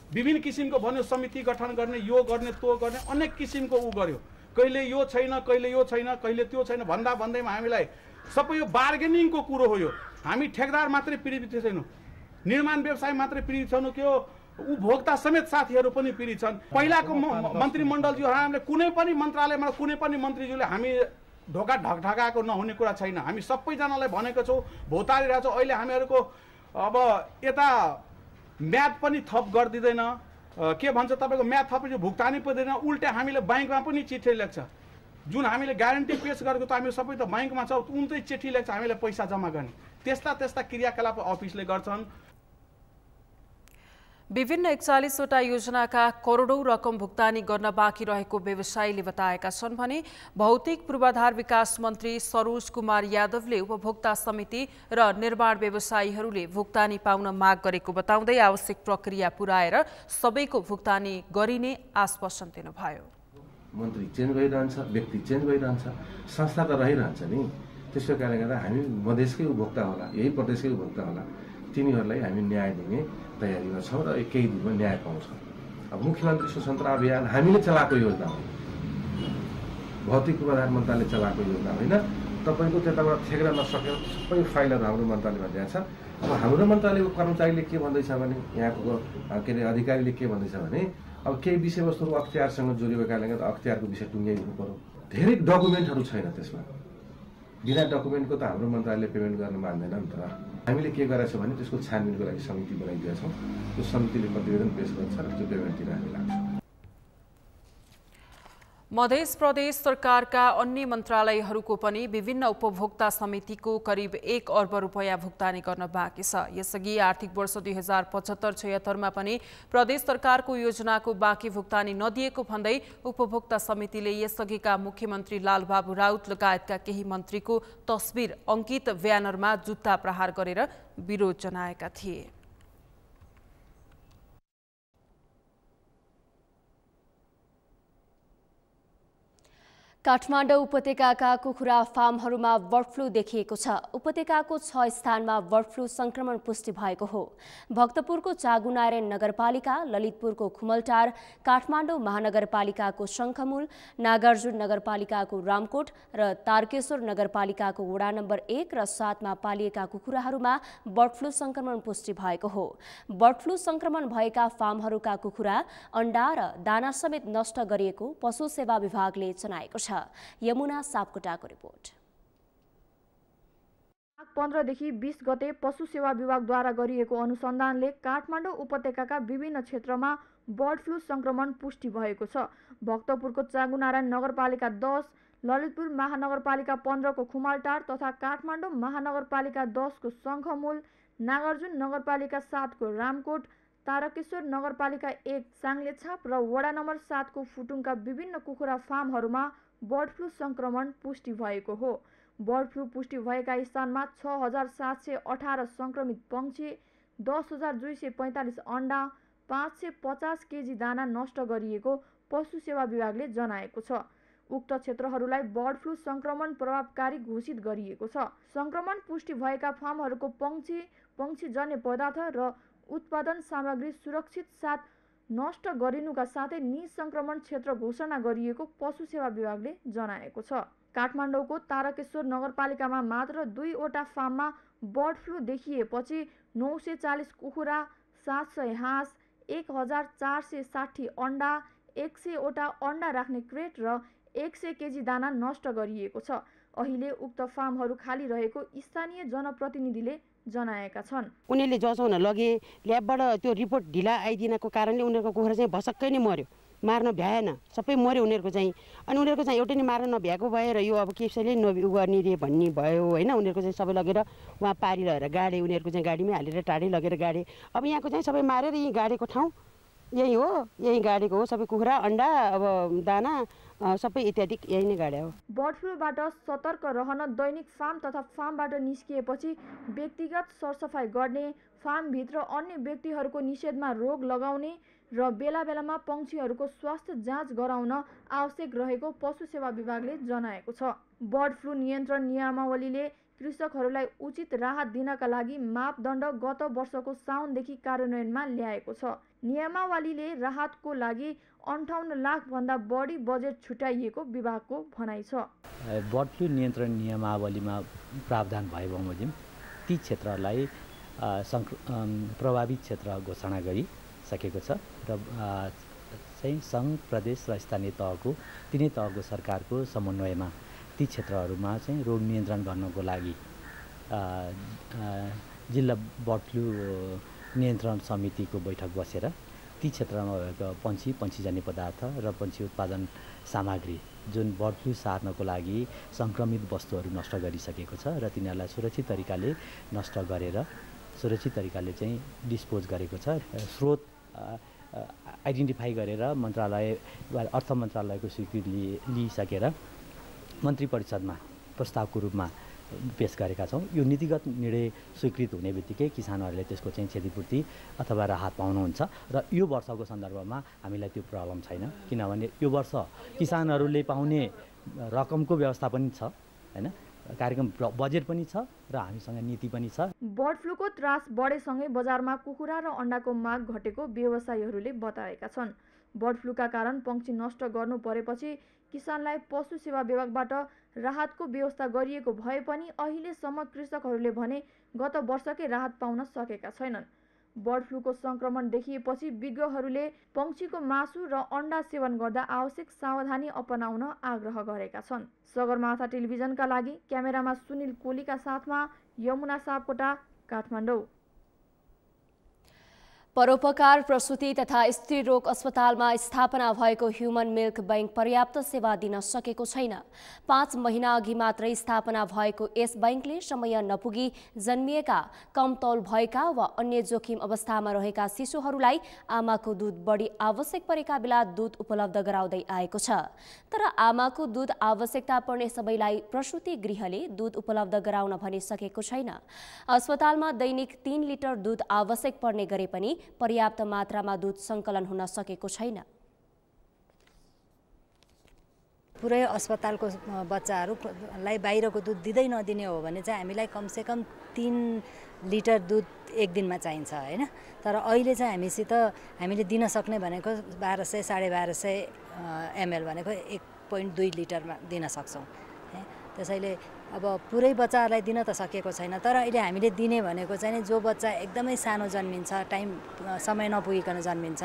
विभिन्न किसिमको भन्यो समिति गठन गर्ने, यो गर्ने त्यो गर्ने, अनेक किसिमको उ गर्यो। कहिले यो छैन, कहिले यो छैन, कहिले त्यो छैन भन्दैमा हामीलाई सबै यो बार्गेनिङको कुरो हो। यो हामी ठेकदार मात्रै पीडित छैनौँ, निर्माण व्यवसाय मात्रै पीडित छैनौँ, कि उपभोक्ता समेत साथीहरू पनि पीडित छन्। पहिलाको मन्त्रीमण्डलज्यू हामीले कुनै पनि मन्त्रालयमा कुनै पनि मन्त्रीज्यूले हामी ढोका ढकढकाएको नहुने कुरा छैन। हामी सबैजनालाई भनेको छौँ, भोतारिरहेको छौँ। अहिले हामीहरूको अब यता म्याद पनि थप गरिदिँदैन, के भन्छ तपाईँको म्याद थपेपछि भुक्तानी पर्दैन, उल्टा हामीले ब्याङ्कमा पनि चिठी लेख्छ। जुन हामीले ग्यारेन्टी पेश गरेको त हामी सबै त ब्याङ्कमा छ, उन्तै चिठी लेख्छ हामीले पैसा जम्मा गर्ने। त्यस्ता क्रियाकलाप अफिसले गर्छन्। विभिन्न 41वटा योजनाका करोडौं रकम भुक्तानी गर्न बाँकी रहेको व्यवसायीले बताएका छन् भने भौतिक पूर्वाधार विकास मन्त्री सरोज कुमार यादवले उपभोक्ता समिति र निर्माण व्यवसायीहरूले भुक्तानी पाउन माग गरेको बताउँदै आवश्यक प्रक्रिया पुर्याएर सबैको भुक्तानी गरिने आश्वासन दिनुभयो। मन्त्री चेन्ज भइरहन्छ, व्यक्ति चेन्ज भइरहन्छ, संस्था त रहिरहन्छ नि। त्यसको कारणले गर्दा हामी मधेसकै उपभोक्ता होला, यही प्रदेशकै उपभोक्ता होला, तिनीहरूलाई हामी न्याय दिने तयारीमा छौँ र केही दिनमा न्याय पाउँछौँ। अब मुख्यमन्त्री स्वतन्त्र अभियान हामीले चलाएको योजना हो, भौतिक पूर्वाधार मन्त्रालयले चलाएको योजना होइन। तपाईँको त्यताबाट ठेक्न नसकेर सबै फाइलहरू हाम्रो मन्त्रालयमा दिएको छ। अब हाम्रो मन्त्रालयको कर्मचारीले के भन्दैछ भने, यहाँको के अरे अधिकारीले के भन्दैछ भने, अब केही विषयवस्तुहरू अख्तियारसँग जोडिएको कारणले गर्दा अख्तियारको विषय टुङ्ग्याइदिनु पर्यो। धेरै डकुमेन्टहरू छैन त्यसमा, बिना डकुमेन्टको त हाम्रो मन्त्रालयले पेमेन्ट गर्न मान्दैन नि त। हामीले के गरेको छ भने त्यसको छानबिनको लागि समिति बनाइदिएका छौँ। त्यो समितिले प्रतिवेदन पेश गर्छ र त्यो पेमेन्टतिर हामी लाग्छौँ। मध्य प्रदेश सरकारका अन्य मन्त्रालयहरूको पनि विभिन्न उपभोक्ता समितिको करिब 1 अर्ब रुपैयाँ भुक्तानी गर्न बाँकी छ। यसअघि आर्थिक वर्ष 2075-76 पनि प्रदेश सरकारको योजनाको बाँकी भुक्तानी नदिएको भन्दै उपभोक्ता समितिले यसअघिका मुख्यमन्त्री लालबाबु राउत लगायतका केही मन्त्रीको तस्बिर अङ्कित ब्यानरमा जुत्ता प्रहार गरेर विरोध जनाएका थिए। काठमाडौँ उपत्यकाका कुखुरा फार्महरूमा बर्ड फ्लू देखिएको छ। उपत्यकाको 6 स्थानमा बर्ड फ्लू संक्रमण पुष्टि भएको हो। भक्तपुरको चागुनारायण नगरपालिका, ललितपुरको खुमलटार, काठमाडौँ महानगरपालिकाको शङ्खमूल, नागार्जुन नगरपालिकाको रामकोट र तारकेश्वर नगरपालिकाको वडा नम्बर 1 र 7 मा पालिएका कुखुराहरूमा बर्ड फ्लू संक्रमण पुष्टि भएको हो। बर्ड फ्लू संक्रमण भएका फार्महरूका कुखुरा, अण्डा र दाना समेत नष्ट गरिएको पशु सेवा विभागले जनाएको छ। यमुना सापकोटाको रिपोर्ट। 15 देखि 20 गते पशु सेवा विभागद्वारा गरिएको अनुसन्धानले काठमाडौँ उपत्यकाका विभिन्न क्षेत्रमा बर्ड फ्लू संक्रमण पुष्टि भएको छ। भक्तपुरको चागुनारायण नगरपालिका 10, ललितपुर महानगरपालिका 15 को खुमलटार तथा काठमाडौँ महानगरपालिका 10 को शङ्खमूल, नागार्जुन नगरपालिका 7 को रामकोट, तारकेश्वर नगरपालिका 1 साङ्लेछाप र वडा नम्बर 7 को फुटुङका विभिन्न कुखुरा फार्महरूमा बर्ड फ्लू संक्रमण पुष्टि भएको हो। बर्ड फ्लू पुष्टि भएका स्थानमा 6,718 सङ्क्रमित पंक्षी, 10,245 अन्डा, 550 केजी दाना नष्ट गरिएको पशु सेवा विभागले जनाएको छ। उक्त क्षेत्रहरूलाई बर्ड फ्लू संक्रमण प्रभावकारी घोषित गरिएको छ। संक्रमण पुष्टि भएका फार्महरूको पंक्षीजन्य पदार्थ र उत्पादन सामग्री सुरक्षित साथ नष्ट गरिनुका साथै निसंक्रमण क्षेत्र घोषणा गरिएको पशु सेवा विभागले जनाएको छ। काठमाडौँको तारकेश्वर नगरपालिकामा मात्र 2वटा फार्ममा बर्ड फ्लू देखिएपछि 940 कुखुरा, 700 हाँस, 1460 अन्डा, 100वटा अन्डा राख्ने क्रेट र 100 केजी दाना नष्ट गरिएको छ। अहिले उक्त फार्महरू खाली रहेको स्थानीय जनप्रतिनिधिले जनाएका छन्। उनीहरूले जचाउन लगे, ल्याबबाट त्यो रिपोर्ट ढिला आइदिनको कारणले उनीहरूको कुखुरा चाहिँ भसक्कै नै मर्यो, मार्न भ्याएन, सबै मर्यो उनीहरूको चाहिँ। अनि उनीहरूको चाहिँ एउटै नै मार्न नभ्याएको भएर यो अब कसैले गर्ने रे भन्ने भयो होइन। उनीहरूको चाहिँ सबै लगेर उहाँ पारिरहेर गाडे, उनीहरूको चाहिँ गाडीमै हालेर टाढै लगेर गाडे। अब यहाँको चाहिँ सबै मारेर यहीँ गाडेको ठाउँ यही हो, यही गाडेको हो सबै कुखुरा, अन्डा, अब दाना सबै इत्यादि यही नै गाडे हो। बर्ड फ्लूबाट सतर्क रहन दैनिक फार्म तथा फार्मबाट निस्किएपछि व्यक्तिगत सरसफाइ गर्ने, फार्मभित्र अन्य व्यक्तिहरूको निषेधमा रोक लगाउने र बेला बेलामा पंक्षीहरूको स्वास्थ्य जाँच गराउन आवश्यक रहेको पशु सेवा विभागले जनाएको छ। बर्ड फ्लू नियन्त्रण नियमावलीले कृषकहरूलाई उचित राहत दिनका लागि मापदण्ड गत वर्षको साउनदेखि कार्यान्वयनमा ल्याएको छ। नियमावलीले राहतको लागि 58 लाखभन्दा बढी बजेट छुट्याइएको विभागको भनाइ छ। बर्ड फ्लू नियन्त्रण नियमावलीमा प्रावधान भए बमोजिम ती क्षेत्रलाई प्रभावित क्षेत्र घोषणा गरिसकेको छ र चाहिँ सङ्घ, प्रदेश र स्थानीय तहको तिनै तहको सरकारको समन्वयमा ती क्षेत्रहरूमा चाहिँ रोग नियन्त्रण गर्नको लागि जिल्ला बर्ड फ्लू नियन्त्रण समितिको बैठक बसेर ती क्षेत्रमा भएको पंक्षीजन्य पदार्थ र पंक्षी उत्पादन सामग्री जुन बर्ड फ्लू सार्नको लागि सङ्क्रमित वस्तुहरू नष्ट गरिसकेको छ र तिनीहरूलाई सुरक्षित तरिकाले नष्ट गरेर सुरक्षित तरिकाले चाहिँ डिस्पोज गरेको छ। स्रोत आइडेन्टिफाई गरेर मन्त्रालय वा अर्थ मन्त्रालयको स्वीकृति लिइसकेर मन्त्री परिषदमा प्रस्तावको रूपमा पेश गरेका छौँ। यो नीतिगत निर्णय स्वीकृत हुने बित्तिकै किसानहरूले त्यसको चाहिँ क्षतिपूर्ति अथवा राहत पाउनुहुन्छ र यो वर्षको सन्दर्भमा हामीलाई त्यो प्रब्लम छैन, किनभने यो वर्ष किसानहरूले पाउने रकमको व्यवस्था पनि छ हैन, कार्यक्रम बजेट पनि छ र हामीसँग नीति पनि छ। बर्ड फ्लूको त्रास बढेसँगै बजारमा कुखुरा र अन्डाको माग घटेको व्यवसायीहरूले बताएका छन्। बर्ड फ्लूका कारण पंक्षी नष्ट गर्नु परेपछि किसानलाई पशु सेवा विभागबाट राहतको व्यवस्था गरिएको भए पनि अहिलेसम्म कृषकहरूले भने गत वर्षकै राहत पाउन सकेका छैनन्। बर्ड फ्लूको संक्रमण देखिएपछि विज्ञहरूले पंक्षीको मासु र अन्डा सेवन गर्दा आवश्यक सावधानी अपनाउन आग्रह गरेका छन्। सगरमाथा टेलिभिजनका लागि क्यामेरामा सुनिल कोलीका साथमा यमुना सापकोटा, काठमाडौँ। परोपकार प्रसूति तथा स्त्री रोग अस्पतालमा स्थापना भएको ह्युमन मिल्क बैंक पर्याप्त सेवा दिन सकेको छैन। 5 महिना अघि मात्रै स्थापना भएको यस बैंकले समय नपुगी जन्मिएका, कम तौल भएका वा अन्य जोखिम अवस्थामा रहेका शिशुहरूलाई आमाको दुध बढी आवश्यक परेका बेला दुध उपलब्ध गराउँदै आएको छ। तर आमाको दुध आवश्यकता पर्ने सबैलाई प्रसूति गृहले दुध उपलब्ध गराउन भने सकेको छैन। अस्पतालमा दैनिक 3 लिटर दुध आवश्यक पर्ने गरे पनि पर्याप्त मात्रामा दुध सङ्कलन हुन सकेको छैन। पुरै अस्पतालको बच्चाहरूलाई बाहिरको दुध दिँदै नदिने हो भने चाहिँ हामीलाई कमसेकम 3 लिटर दुध एक दिनमा चाहिन्छ हैन। तर अहिले चाहिँ हामीले दिन सक्ने भनेको 1200 1250 ml भनेको 1.2 लिटरमा दिन सक्छौँ। त्यसैले अब पुरै बच्चाहरूलाई दिन त सकेको छैन। तर अहिले हामीले दिने भनेको चाहिँ जो बच्चा एकदमै सानो जन्मिन्छ, समय नपुगिकन जन्मिन्छ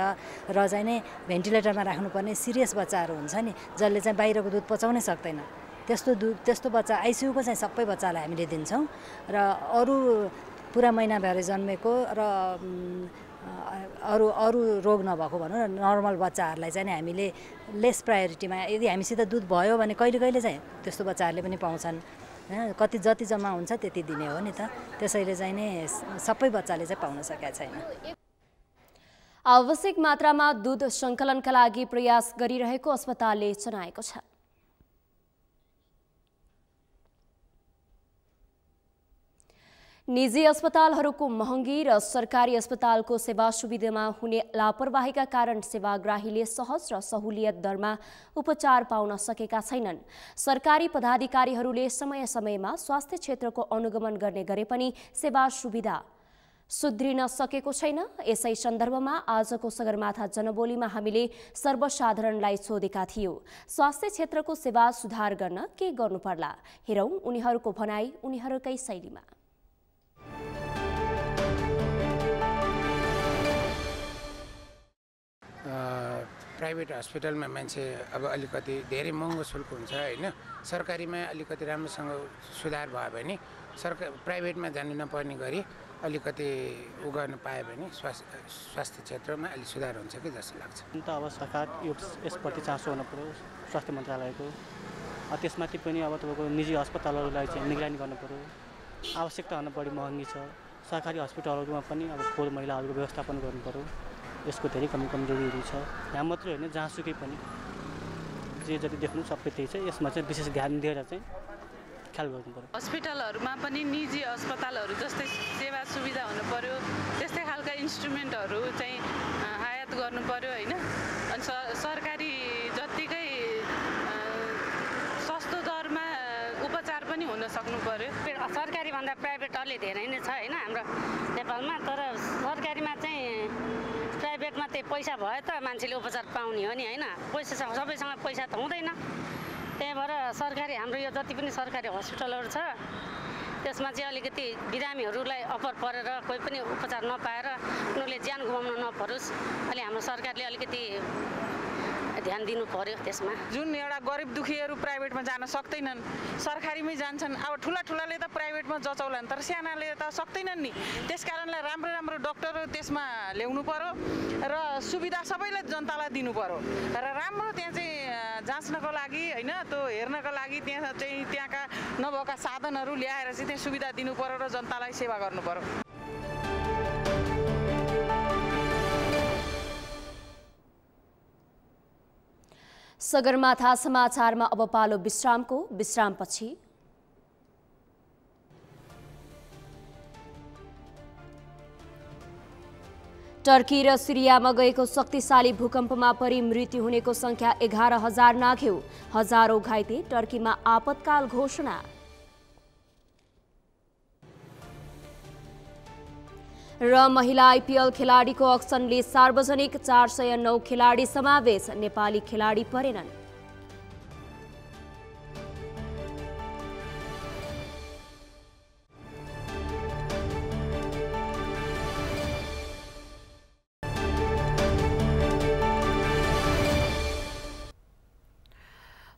र चाहिँ नि भेन्टिलेटरमा राख्नुपर्ने सिरियस बच्चाहरू हुन्छ नि, जसले चाहिँ बाहिरको दुध पचाउनै सक्दैन, त्यस्तो बच्चा आइसियुको चाहिँ सबै बच्चालाई हामीले दिन्छौँ। र अरू पुरा महिना भएर जन्मेको र अरू रोग नभएको भनौँ न नर्मल बच्चाहरूलाई चाहिँ हामीले लेस प्रायोरिटीमा, यदि हामीसित दुध भयो भने कहिले कहिले चाहिँ त्यस्तो बच्चाहरूले पनि पाउँछन् हैन। जति जम्मा हुन्छ त्यति दिने हो नि त। त्यसैले चाहिँ नि सबै बच्चाले चाहिँ पाउन सकेका छैन। आवश्यक मात्रामा दुध सङ्कलनका लागि प्रयास गरिरहेको अस्पतालले जनाएको छ। निजी अस्पतालहरूको महँगी र सरकारी अस्पतालको सेवा सुविधामा हुने लापरवाहीका कारण सेवाग्राहीले सहज र सहुलियत दरमा उपचार पाउन सकेका छैनन्। सरकारी पदाधिकारीहरूले समय समयमा स्वास्थ्य क्षेत्रको अनुगमन गर्ने गरे पनि सेवा सुविधा सुध्रिन सकेको छैन। यसै सन्दर्भमा आजको सगरमाथा जनबोलीमा हामीले सर्वसाधारणलाई सोधेका थियौं, स्वास्थ्य क्षेत्रको सेवा सुधार गर्न के गर्नुपर्ला? हेरौं उनीहरूको भनाई उनीहरूकै शैलीमा। प्राइभेट हस्पिटलमा मान्छे अब अलिकति धेरै महँगो शुल्क हुन्छ हैन, सरकारीमा अलिकति राम्रोसँग सुधार भयो भने प्राइभेटमा जानु नपर्ने गरी अलिकति उ गर्न पायो भने स्वास्थ्य क्षेत्रमा अलि सुधार हुन्छ कि जस्तो लाग्छ। त अब सरकार यसप्रति चासो हुनु पर्यो स्वास्थ्य मन्त्रालयको। त्यसमाथि पनि अब तपाईँको निजी अस्पतालहरूलाई चाहिँ निगरानी गर्नु पर्यो। आवश्यकता भन्दा बढी महँगी छ। सरकारी हस्पिटलहरूमा पनि अब फोहोर मैलाहरूको व्यवस्थापन गर्नु पर्यो। यसको धेरै कमजोरीहरू छ। यहाँ मात्रै होइन जहाँसुकै पनि जे जति देख्नु सबै त्यही छ। यसमा चाहिँ विशेष ध्यान दिएर चाहिँ ख्याल गर्नु पर्यो। हस्पिटलहरूमा पनि निजी अस्पतालहरू जस्तै सेवा सुविधा हुनु पर्यो, त्यस्तै खालका इन्स्ट्रुमेन्टहरू चाहिँ आयात गर्नु पर्यो होइन। अनि सरकारी जत्तिकै सस्तो दरमा उपचार पनि हुन सक्नु पर्यो। सरकारी भन्दा प्राइभेट अलि धेरै नै छ होइन हाम्रो नेपालमा, तर सरकारीमा चाहिँ प्राइभेटमा त्यही पैसा भयो त मान्छेले उपचार पाउने हो नि होइन। पैसासँग सबैसँग पैसा त हुँदैन। त्यही भएर सरकारी हाम्रो यो जति पनि सरकारी हस्पिटलहरू छ त्यसमा चाहिँ अलिकति बिरामीहरूलाई अफर परेर कोही पनि उपचार नपाएर उनीहरूले ज्यान गुमाउन नपरोस्, अलि हाम्रो सरकारले अलिकति ध्यान दिनु पर्यो त्यसमा। जुन एउटा गरिब दुखीहरू प्राइभेटमा जान सक्दैनन्, सरकारीमै जान्छन्। अब ठुलाले त प्राइभेटमा जचाउलान्, तर सानाले त सक्दैनन् नि। त्यस कारणले राम्रो डक्टरहरू त्यसमा ल्याउनु पर्यो र सुविधा सबैलाई जनतालाई दिनु पर्यो र राम्रो त्यहाँ चाहिँ जाँच्नको लागि होइन, त्यो हेर्नको लागि त्यहाँका नभएका साधनहरू ल्याएर चाहिँ त्यहाँ सुविधा दिनु पर्यो र जनतालाई सेवा गर्नु पर्यो। सगरमाथा समाचारमा अब पालो विश्रामको। विश्रामपछि टर्की र सिरियामा गएको शक्तिशाली भूकम्पमा परि मृत्यु हुनेको संख्या 11,000 नाघ्यो। हजारौं घाइते। टर्कीमा आपतकाल घोषणा। र महिला आइपिएल खेलाडीको अक्सनले सार्वजनिक 409 खेलाडी समावेश। नेपाली खेलाडी परेनन्।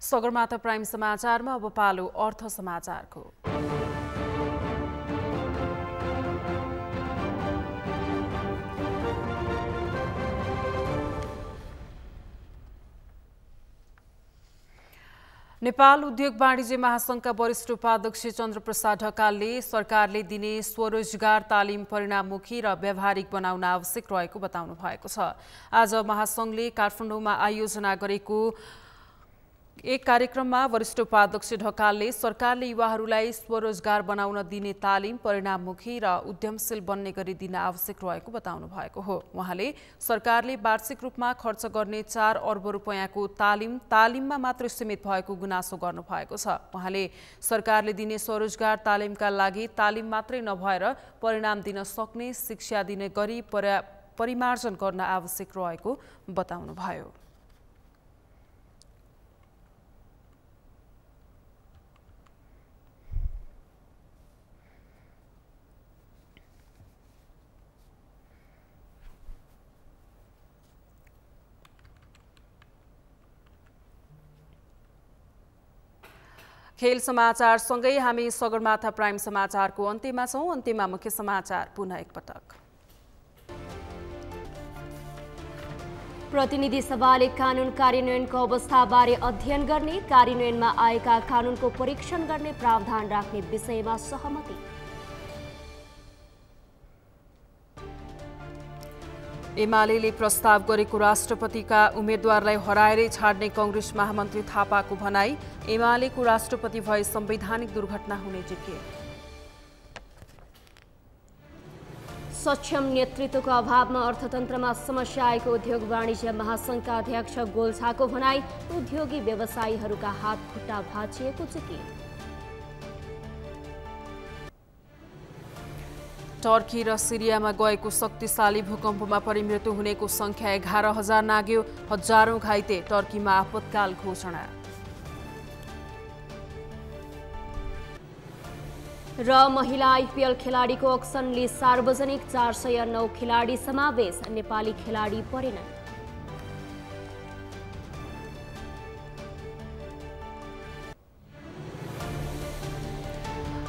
सगरमाथा प्राइम समाचारमा अब पालो अर्थ समाचारको। नेपाल उद्योग वाणिज्य महासंघका वरिष्ठ उपाध्यक्ष चन्द्रप्रसाद ढकालले सरकारले दिने स्वरोजगार तालिम परिणाममुखी र व्यावहारिक बनाउन आवश्यक रहेको बताउनु भएको छ। आज महासंघले काठमाडौँमा आयोजना गरेको एक कार्यक्रममा वरिष्ठ उपाध्यक्ष ढकालले सरकारले युवाहरूलाई स्वरोजगार बनाउन दिने तालिम परिणाममुखी र उद्यमशील बन्ने गरी दिन आवश्यक रहेको बताउनु भएको हो। उहाँले सरकारले वार्षिक रूपमा खर्च गर्ने 4 अर्ब रुपैयाँको तालिममा मात्र सीमित भएको गुनासो गर्नु भएको छ। उहाँले सरकारले दिने स्वरोजगार तालिमका लागि तालिम मात्रै नभएर परिणाम दिन सक्ने शिक्षा दिने गरी परिमार्जन गर्न आवश्यक रहेको बताउनुभयो। खेल समाचार सँगै हामी सगरमाथा प्राइम समाचारको अन्त्यमा छौं। अन्त्यमा मुख्य समाचार पुनः एकपटक। प्रतिनिधि सभाले कानून कार्यान्वयनको अवस्थाबारे अध्ययन गर्ने, कार्यान्वयनमा आएका कानूनको परीक्षण गर्ने प्रावधान राख्ने विषयमा सहमति। एमालेले प्रस्ताव गरेको राष्ट्रपतिका उम्मेद्वारलाई हराएरै छाड्ने कांग्रेस महामन्त्री थापाको भनाई। एमालेको राष्ट्रपति भए संवैधानिक दुर्घटना हुने जिज्ञे। सक्षम नेतृत्वको अभावमा अर्थतन्त्रमा समस्या आएको उद्योग वाणिज्य महासङ्घका अध्यक्ष गोल्छाको भनाई। उद्योगी व्यवसायीहरूका हात खुट्टा भाँचिएको जिकिर। टर्की र सिरियामा गएको शक्तिशाली भूकम्पमा परिमृत्यु हुनेको संख्या 11,000 नाग्यो। हजारौं घाइते। टर्कीमा आपतकाल घोषणा। र महिला आइपिएल खेलाडीको अक्सनले सार्वजनिक 409 खेलाडी समावेश। नेपाली खेलाडी परेनन्।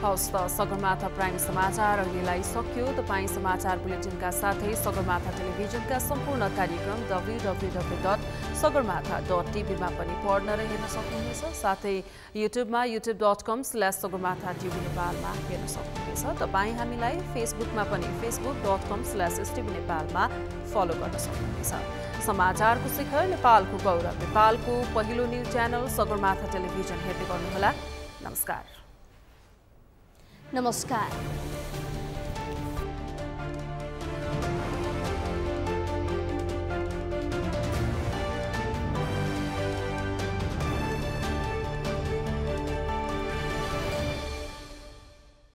हवस् त सगरमाथा प्राइम समाचार अहिलेलाई सकियो। तपाईँ समाचार बुलेटिनका साथै सगरमाथा टेलिभिजनका सम्पूर्ण कार्यक्रम www.sagarmatha.tv मा पनि पढ्न र हेर्न सक्नुहुनेछ। साथै युट्युबमा youtube.com/sagarmatha.tv नेपालमा हेर्न सक्नुहुनेछ। तपाईँ हामीलाई फेसबुकमा पनि facebook.com/stv नेपालमा फलो गर्न सक्नुहुनेछ। समाचारको शिखर नेपालको गौरव नेपालको पहिलो न्युज च्यानल सगरमाथा टेलिभिजन हेर्दै गर्नुहोला। नमस्कार।